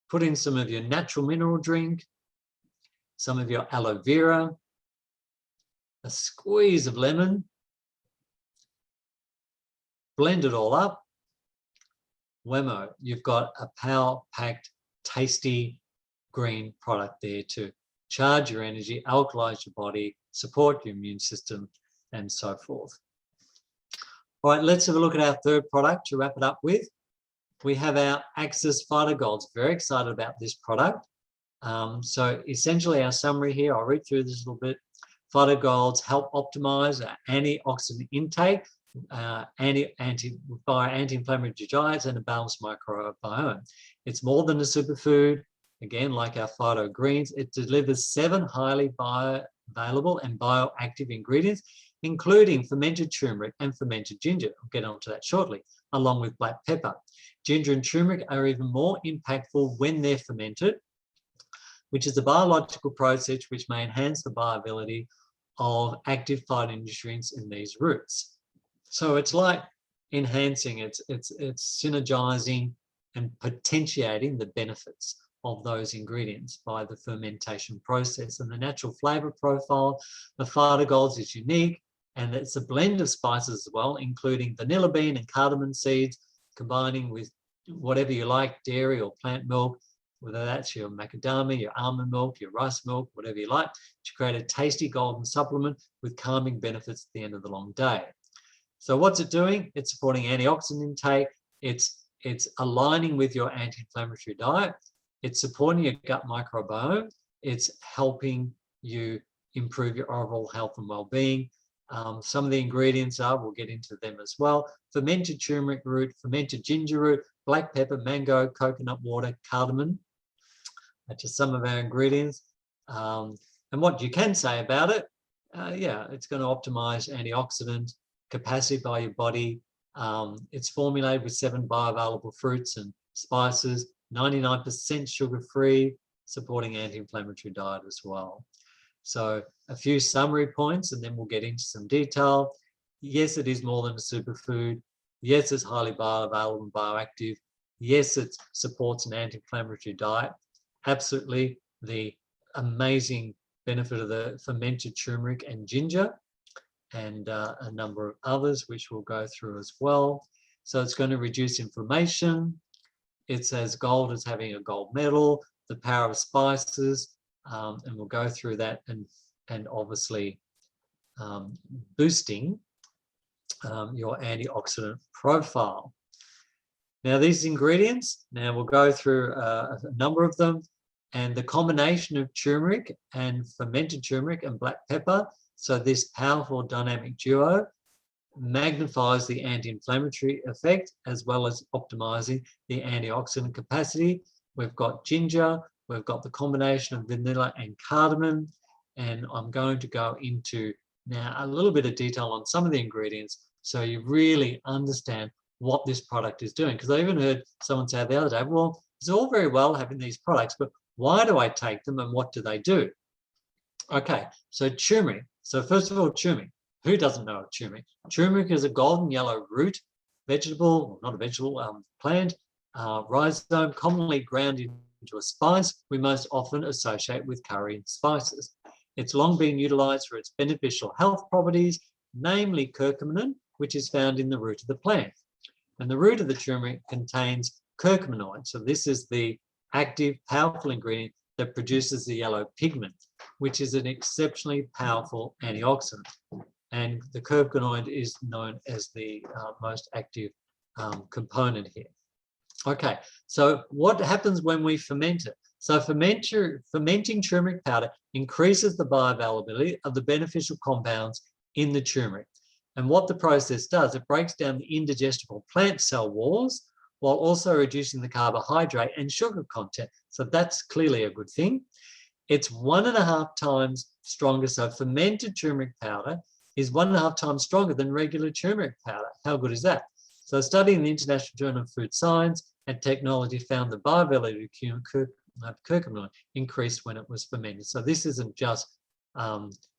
Put in some of your natural mineral drink, some of your aloe vera, a squeeze of lemon. Blend it all up. Whammo, you've got a power-packed, tasty green product there to charge your energy, alkalize your body, support your immune system, and so forth. All right, let's have a look at our third product to wrap it up with. We have our Axis PhytoGolds. Very excited about this product. So essentially our summary here, I'll read through this a little bit. PhytoGolds help optimize our antioxidant intake via anti-inflammatory diets and a balanced microbiome. It's more than a superfood. Again, like our PhytoGreens, it delivers 7 highly bioavailable and bioactive ingredients, including fermented turmeric and fermented ginger. I'll get onto that shortly, along with black pepper. Ginger and turmeric are even more impactful when they're fermented, which is a biological process which may enhance the bioavailability of active phytonutrients in these roots. So it's like enhancing, it's synergizing and potentiating the benefits of those ingredients by the fermentation process. And the natural flavor profile of PhytoGolds is unique, and it's a blend of spices as well, including vanilla bean and cardamom seeds, combining with whatever you like, dairy or plant milk, whether that's your macadamia, your almond milk, your rice milk, whatever you like, to create a tasty golden supplement with calming benefits at the end of the long day. So what's it doing? It's supporting antioxidant intake. It's aligning with your anti-inflammatory diet. It's supporting your gut microbiome. It's helping you improve your overall health and well-being. Some of the ingredients are, we'll get into them as well, fermented turmeric root, fermented ginger root, black pepper, mango, coconut water, cardamom. That's just some of our ingredients. And what you can say about it, it's going to optimize antioxidant capacity by your body. It's formulated with 7 bioavailable fruits and spices, 99% sugar-free, supporting anti-inflammatory diet as well. So a few summary points, and then we'll get into some detail. Yes, it is more than a superfood. Yes, it's highly bioavailable and bioactive. Yes, it supports an anti-inflammatory diet. Absolutely, the amazing benefit of the fermented turmeric and ginger, and a number of others, which we'll go through as well. So it's going to reduce inflammation. It's as gold as having a gold medal, the power of spices, and we'll go through that, and obviously boosting your antioxidant profile. Now these ingredients, we'll go through a number of them, and the combination of turmeric and fermented turmeric and black pepper, so this powerful dynamic duo magnifies the anti-inflammatory effect as well as optimizing the antioxidant capacity. We've got ginger, we've got the combination of vanilla and cardamom, and I'm going to go into now a little bit of detail on some of the ingredients so you really understand what this product is doing. Because I even heard someone say the other day, well, it's all very well having these products, but why do I take them and what do they do? Okay, so turmeric. So first of all, turmeric. Who doesn't know of turmeric? Turmeric is a golden yellow root, vegetable, not a vegetable, plant, rhizome, commonly ground into a spice we most often associate with curry and spices. It's long been utilized for its beneficial health properties, namely curcumin, which is found in the root of the plant. And the root of the turmeric contains curcuminoid. So this is the active, powerful ingredient that produces the yellow pigment, which is an exceptionally powerful antioxidant. And the curcuminoid is known as the most active component here. Okay, so what happens when we ferment it? So fermenting turmeric powder increases the bioavailability of the beneficial compounds in the turmeric. And what the process does, it breaks down the indigestible plant cell walls while also reducing the carbohydrate and sugar content. So that's clearly a good thing. It's 1.5 times stronger. So fermented turmeric powder is 1.5 times stronger than regular turmeric powder. How good is that? So a study in the International Journal of Food Science and Technology found the bioavailability of curcuminoid increased when it was fermented. So this isn't just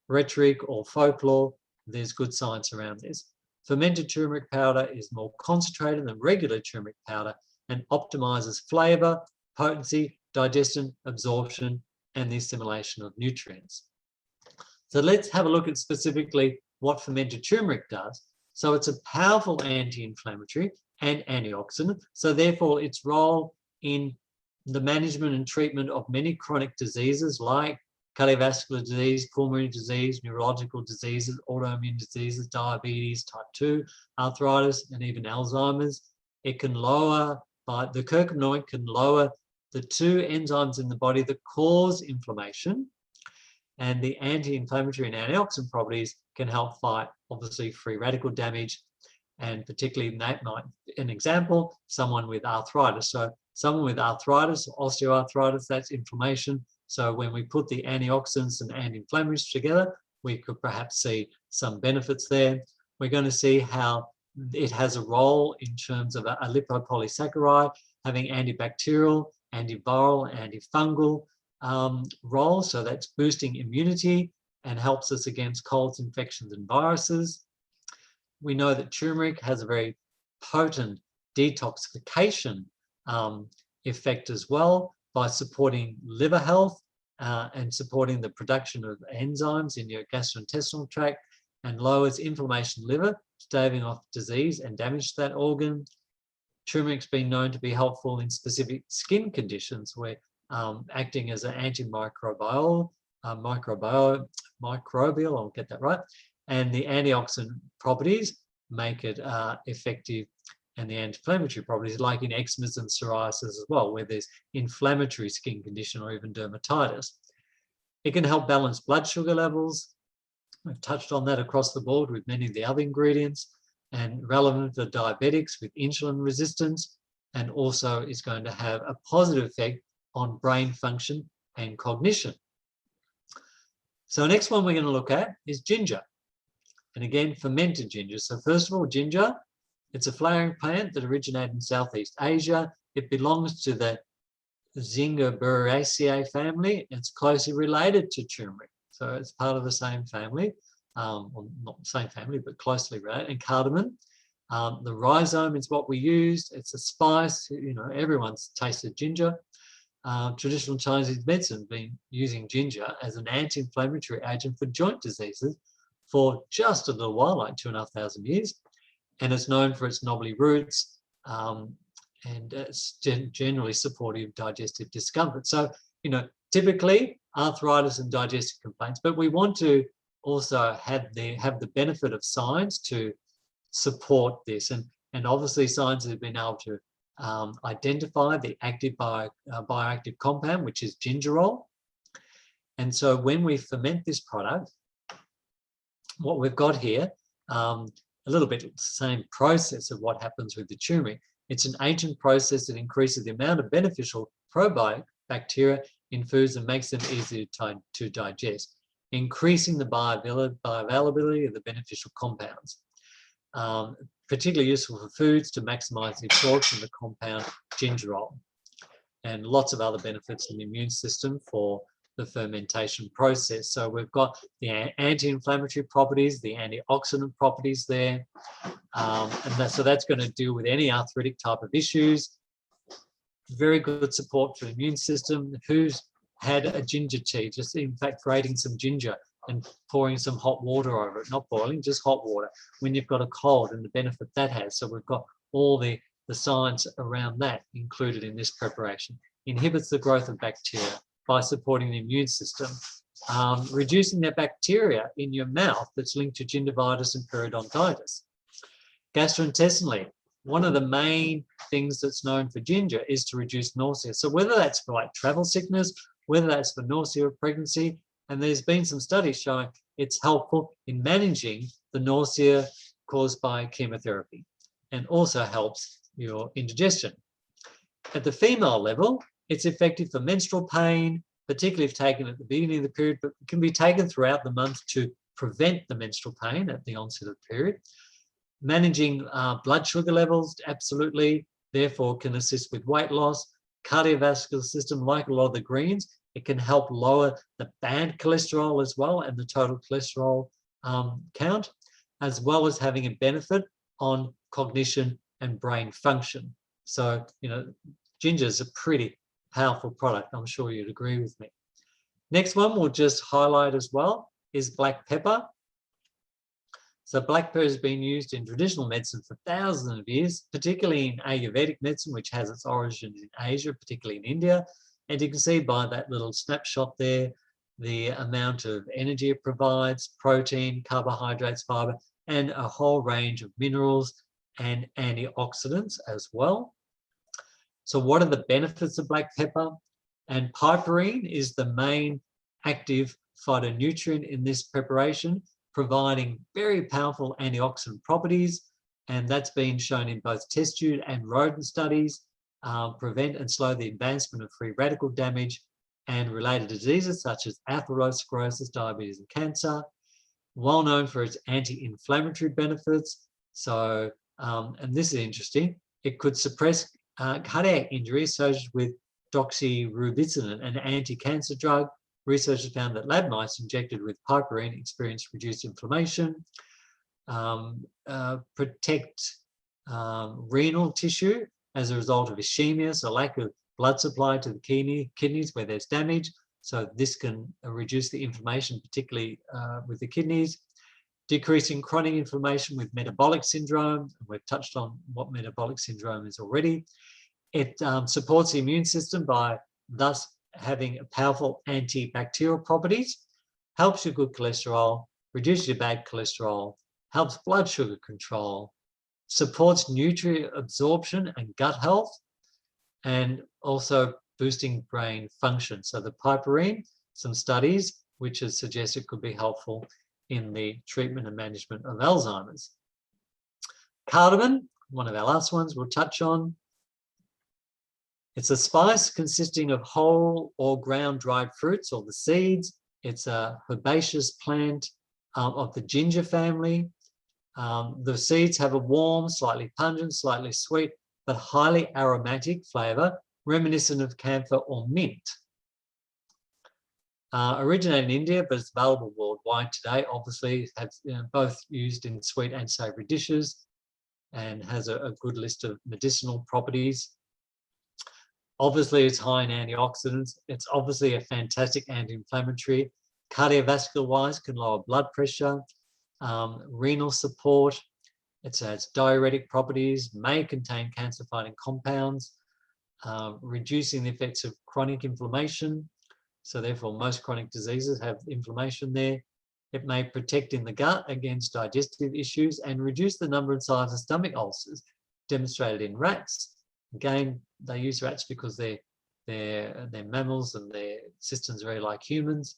rhetoric or folklore. There's good science around this. Fermented turmeric powder is more concentrated than regular turmeric powder and optimizes flavor, potency, digestion, absorption, and the assimilation of nutrients. So let's have a look at specifically what fermented turmeric does. So it's a powerful anti-inflammatory and antioxidant. So therefore its role in the management and treatment of many chronic diseases like cardiovascular disease, pulmonary disease, neurological diseases, autoimmune diseases, diabetes, type 2, arthritis, and even Alzheimer's. It can lower, the curcuminoid can lower the 2 enzymes in the body that cause inflammation, and the anti-inflammatory and antioxidant properties can help fight, obviously, free radical damage, and particularly that might, an example, someone with arthritis. So someone with arthritis, osteoarthritis, that's inflammation. So when we put the antioxidants and anti-inflammatories together, we could perhaps see some benefits there. We're going to see how it has a role in terms of a lipopolysaccharide, having antibacterial, antiviral, antifungal role. So that's boosting immunity and helps us against colds, infections, and viruses. We know that turmeric has a very potent detoxification effect as well, by supporting liver health and supporting the production of enzymes in your gastrointestinal tract, and lowers inflammation in liver, staving off disease and damage to that organ. Turmeric's been known to be helpful in specific skin conditions where acting as an antimicrobial, microbial, I'll get that right, and the antioxidant properties make it effective, and the anti-inflammatory properties like in eczemas and psoriasis as well, where there's inflammatory skin condition or even dermatitis. It can help balance blood sugar levels. We've touched on that across the board with many of the other ingredients, and relevant for diabetics with insulin resistance, and also is going to have a positive effect on brain function and cognition. So the next one we're going to look at is ginger. And again, fermented ginger. So first of all, ginger, it's a flowering plant that originated in Southeast Asia. It belongs to the Zingiberaceae family. It's closely related to turmeric. So it's part of the same family, well, not the same family, but closely related, and cardamom. The rhizome is what we used. It's a spice. You know, everyone's tasted ginger. Traditional Chinese medicine has been using ginger as an anti-inflammatory agent for joint diseases for just a little while, like 2,500 years. And it's known for its knobbly roots and it's generally supportive of digestive discomfort. So, you know, typically arthritis and digestive complaints, but we want to also have the benefit of science to support this. And obviously science has been able to identify the active bioactive compound, which is gingerol. And so when we ferment this product, what we've got here, a little bit the same process of what happens with the turmeric. It's an ancient process that increases the amount of beneficial probiotic bacteria in foods and makes them easier to digest, increasing the bioavailability of the beneficial compounds. Particularly useful for foods to maximize the absorption of the compound gingerol, and lots of other benefits in the immune system for the fermentation process. So we've got the anti-inflammatory properties, the antioxidant properties there, so that's going to deal with any arthritic type of issues. very good support for the immune system. Who's had a ginger tea? Just in fact, grating some ginger and pouring some hot water over it, not boiling, just hot water, when you've got a cold, and the benefit that has. So we've got all the science around that included in this preparation. Inhibits the growth of bacteria by supporting the immune system, reducing the bacteria in your mouth that's linked to gingivitis and periodontitis. Gastrointestinally, one of the main things that's known for ginger is to reduce nausea. So whether that's for like travel sickness, whether that's for nausea or pregnancy, and there's been some studies showing it's helpful in managing the nausea caused by chemotherapy, and also helps your indigestion. At the female level, it's effective for menstrual pain, particularly if taken at the beginning of the period, but can be taken throughout the month to prevent the menstrual pain at the onset of the period. Managing blood sugar levels, absolutely, therefore can assist with weight loss. Cardiovascular system, like a lot of the greens, it can help lower the bad cholesterol as well, and the total cholesterol count, as well as having a benefit on cognition and brain function. So, you know, ginger is a pretty powerful product. I'm sure you'd agree with me. Next one we'll just highlight as well is black pepper. So black pepper has been used in traditional medicine for thousands of years, particularly in Ayurvedic medicine, which has its origins in Asia, particularly in India. And you can see by that little snapshot there, the amount of energy it provides, protein, carbohydrates, fiber, and a whole range of minerals and antioxidants as well. So what are the benefits of black pepper? And piperine is the main active phytonutrient in this preparation, providing very powerful antioxidant properties. And that's been shown in both test tube and rodent studies, prevent and slow the advancement of free radical damage and related diseases such as atherosclerosis, diabetes, and cancer. Well known for its anti-inflammatory benefits. So, and this is interesting, it could suppress cardiac injury associated with doxorubicin, an anti-cancer drug. Researchers found that lab mice injected with piperine experienced reduced inflammation, protect renal tissue as a result of ischemia, so lack of blood supply to the kidneys where there's damage. So this can reduce the inflammation, particularly with the kidneys. Decreasing chronic inflammation with metabolic syndrome. We've touched on what metabolic syndrome is already. It supports the immune system by thus having powerful antibacterial properties, helps your good cholesterol, reduces your bad cholesterol, helps blood sugar control, supports nutrient absorption and gut health, and also boosting brain function. So the piperine, some studies which has suggested it could be helpful in the treatment and management of Alzheimer's. Cardamom, one of our last ones we'll touch on. It's a spice consisting of whole or ground dried fruits or the seeds. It's a herbaceous plant of the ginger family. The seeds have a warm, slightly pungent, slightly sweet, but highly aromatic flavour, reminiscent of camphor or mint. Originated in India, but it's available worldwide today. Obviously, it's both used in sweet and savoury dishes, and has a good list of medicinal properties. Obviously, it's high in antioxidants. It's obviously a fantastic anti-inflammatory. Cardiovascular-wise, can lower blood pressure, renal support. It has diuretic properties, may contain cancer-fighting compounds, reducing the effects of chronic inflammation. So therefore, most chronic diseases have inflammation there. It may protect in the gut against digestive issues and reduce the number and size of stomach ulcers, demonstrated in rats. Again, they use rats because they're mammals and their systems are very like humans.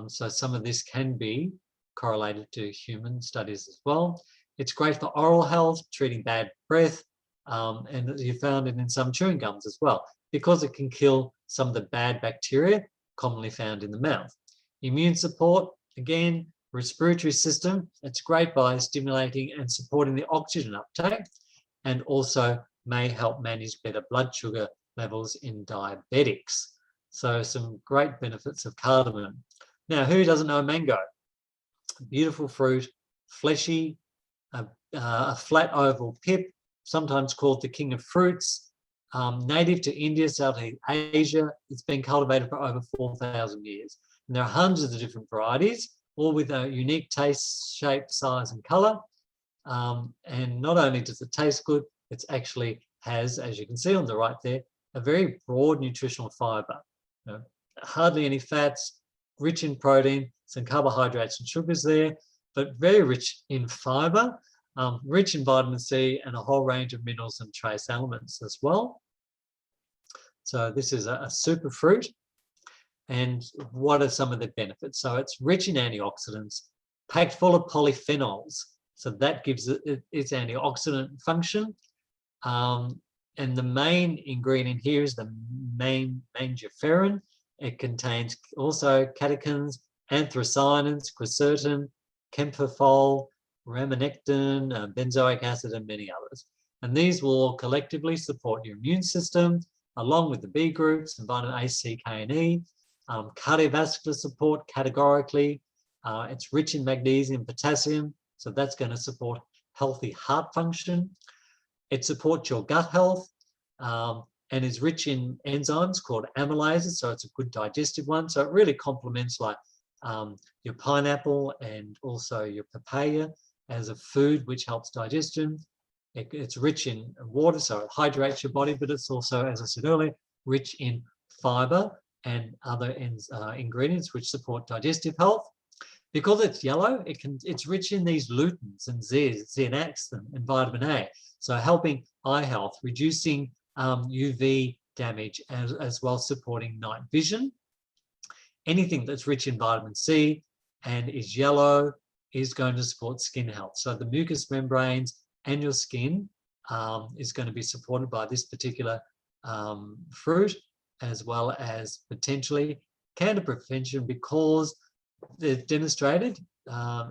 So some of this can be correlated to human studies as well. It's great for oral health, treating bad breath, and you found it in some chewing gums as well, because it can kill some of the bad bacteria commonly found in the mouth. Immune support, again, respiratory system, it's great by stimulating and supporting the oxygen uptake, and also may help manage better blood sugar levels in diabetics. So some great benefits of cardamom. Now, who doesn't know mango? Beautiful fruit, fleshy, a flat oval pip, sometimes called the king of fruits. native to India, Southeast Asia. It's been cultivated for over 4,000 years. And there are hundreds of different varieties, all with a unique taste, shape, size, and color. And not only does it taste good, it actually has, as you can see on the right there, a very broad nutritional fiber. You know, hardly any fats, rich in protein, some carbohydrates and sugars there, but very rich in fiber, rich in vitamin C and a whole range of minerals and trace elements as well. So this is a super fruit. And what are some of the benefits? So it's rich in antioxidants, packed full of polyphenols. So that gives it its antioxidant function. And the main ingredient here is the main mangiferin. It contains also catechins, anthocyanins, quercetin, camphorol, rhamnectin, benzoic acid, and many others. And these will all collectively support your immune system, along with the B groups and vitamin A, C, K, and E. Cardiovascular support categorically. It's rich in magnesium, potassium, so that's going to support healthy heart function. It supports your gut health and is rich in enzymes called amylases, so it's a good digestive one. So it really complements like your pineapple and also your papaya as a food which helps digestion. It's rich in water, so it hydrates your body, but it's also, as I said earlier, rich in fiber and other ingredients which support digestive health. Because it's yellow, it's rich in these luteins and zeaxanthin and vitamin A, so helping eye health, reducing UV damage, as well as supporting night vision. Anything that's rich in vitamin C and is yellow is going to support skin health. So the mucous membranes and your skin is going to be supported by this particular fruit, as well as potentially cancer prevention, because they've demonstrated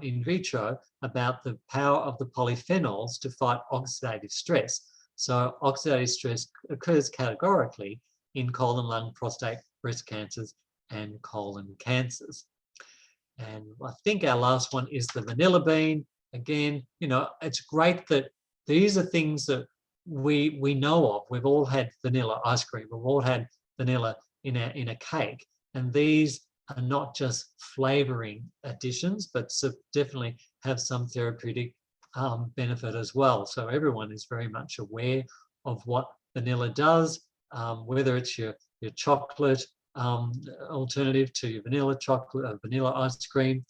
in vitro about the power of the polyphenols to fight oxidative stress. So oxidative stress occurs categorically in colon, lung, prostate, breast cancers, and colon cancers. And I think our last one is the vanilla bean. Again, you know, it's great that these are things that we know of. We've all had vanilla ice cream. We've all had vanilla in a cake. And these are not just flavoring additions, but definitely have some therapeutic benefit as well. So everyone is very much aware of what vanilla does, whether it's your chocolate alternative to your vanilla chocolate, vanilla ice cream.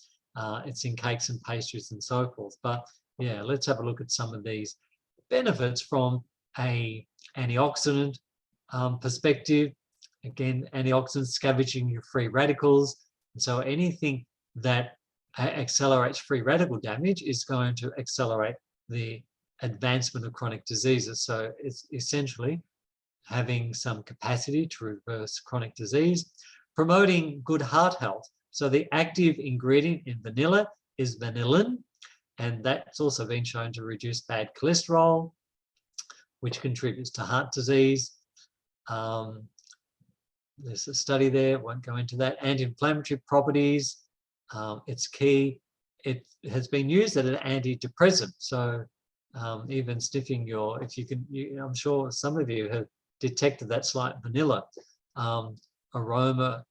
It's in cakes and pastries and so forth. But yeah, let's have a look at some of these benefits from a antioxidant perspective. Again, antioxidants scavenging your free radicals. And so anything that accelerates free radical damage is going to accelerate the advancement of chronic diseases. So it's essentially having some capacity to reverse chronic disease, promoting good heart health. So the active ingredient in vanilla is vanillin, and that's also been shown to reduce bad cholesterol, which contributes to heart disease. There's a study there, won't go into that. Anti-inflammatory properties, it's key. It has been used as an antidepressant. So even sniffing I'm sure some of you have detected that slight vanilla aroma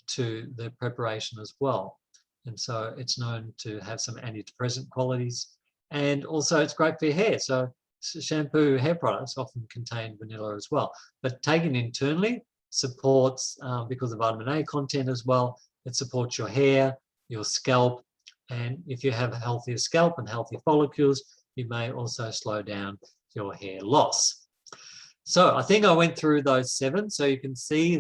to the preparation as well. And so it's known to have some antidepressant qualities. And also it's great for your hair. So shampoo hair products often contain vanilla as well. But taken internally, supports, because of vitamin A content as well, it supports your hair, your scalp, and if you have a healthier scalp and healthy follicles, you may also slow down your hair loss. So I think I went through those 7, so you can see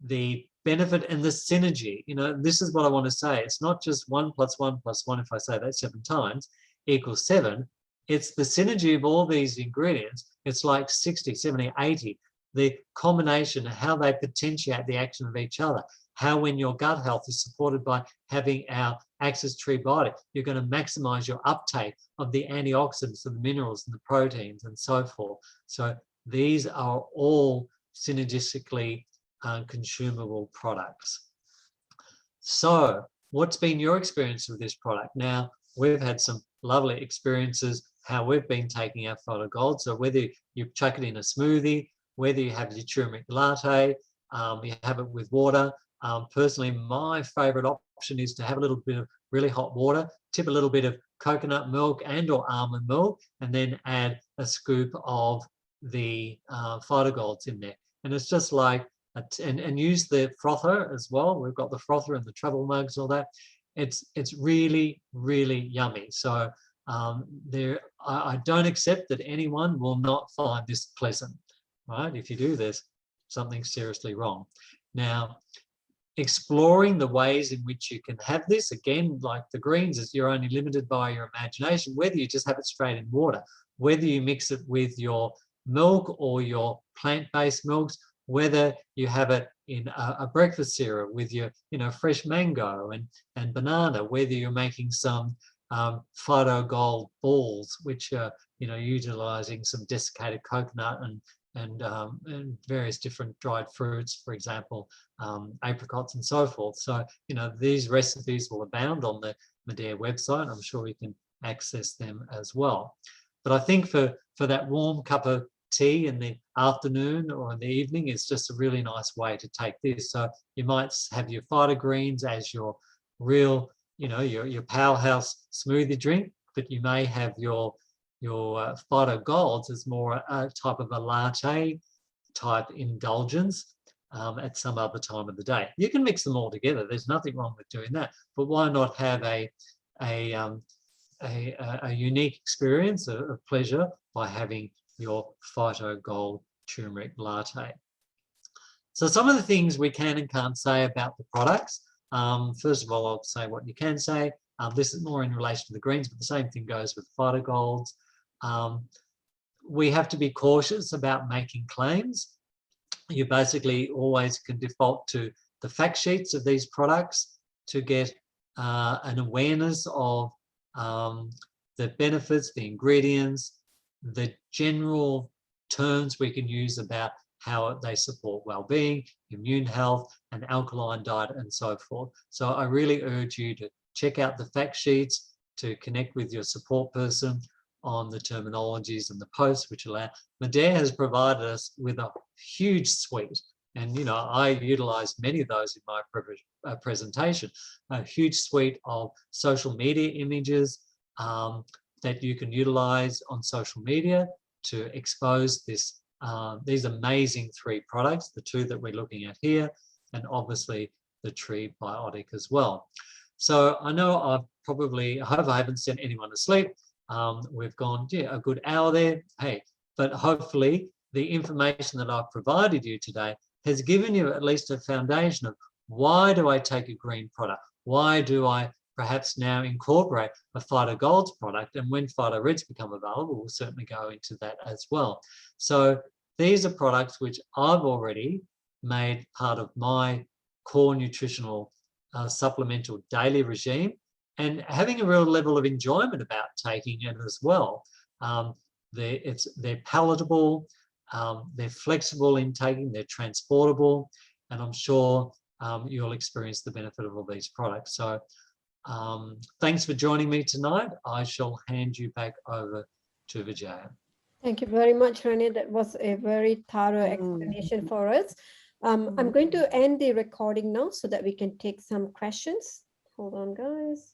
the benefit and the synergy. You know, this is what I want to say. It's not just 1 + 1 + 1, if I say that 7 times, equals 7. It's the synergy of all these ingredients. It's like 60, 70, 80. The combination, how they potentiate the action of each other, how when your gut health is supported by having our Axis TreBiotic, you're going to maximize your uptake of the antioxidants and the minerals and the proteins and so forth. So these are all synergistically consumable products. So what's been your experience with this product? Now, we've had some lovely experiences how we've been taking our PhytoGolds. So whether you chuck it in a smoothie, whether you have your turmeric latte, you have it with water. Personally, my favorite option is to have a little bit of really hot water, tip a little bit of coconut milk and or almond milk, and then add a scoop of the PhytoGolds in there. And it's just like, and use the frother as well. We've got the frother and the travel mugs, all that. It's really, really yummy. So I don't accept that anyone will not find this pleasant, right? If you do this, something's seriously wrong. Now, exploring the ways in which you can have this, again, like the greens, is you're only limited by your imagination, whether you just have it straight in water, whether you mix it with your milk or your plant-based milks, whether you have it in a breakfast cereal with your, fresh mango and banana, whether you're making some PhytoGold balls, which are, utilizing some desiccated coconut and various different dried fruits, for example, apricots and so forth. So, these recipes will abound on the Modere website. I'm sure you can access them as well. But I think for that warm cup of tea in the afternoon or in the evening is just a really nice way to take this. So you might have your PhytoGreens as your real, your powerhouse smoothie drink, but you may have your PhytoGolds as more a type of a latte type indulgence at some other time of the day. You can mix them all together. There's nothing wrong with doing that. But why not have a unique experience of pleasure by having your PhytoGold turmeric latte? So some of the things we can and can't say about the products. First of all, I'll say what you can say. This is more in relation to the greens, but the same thing goes with PhytoGolds. We have to be cautious about making claims. You basically always can default to the fact sheets of these products to get an awareness of the benefits, the ingredients, the general terms we can use about how they support well-being, immune health, and alkaline diet, and so forth. So I really urge you to check out the fact sheets, to connect with your support person on the terminologies and the posts, which allow. Modere has provided us with a huge suite, and I utilize many of those in my presentation, a huge suite of social media images that you can utilize on social media to expose this these amazing 3 products, the 2 that we're looking at here, and obviously the TreBiotic as well. So I know I hope I haven't sent anyone to sleep. We've gone a good hour there. Hey, but hopefully the information that I've provided you today has given you at least a foundation of why do I take a green product? Why do I perhaps now incorporate a PhytoGolds product? And when PhytoReds become available, we'll certainly go into that as well. So these are products which I've already made part of my core nutritional supplemental daily regime, and having a real level of enjoyment about taking it as well. They're palatable, they're flexible in taking, they're transportable, and I'm sure you'll experience the benefit of all these products. So thanks for joining me tonight. I shall hand you back over to Vijaya. Thank you very much, Renee. That was a very thorough explanation for us. I'm going to end the recording now so that we can take some questions. Hold on, guys.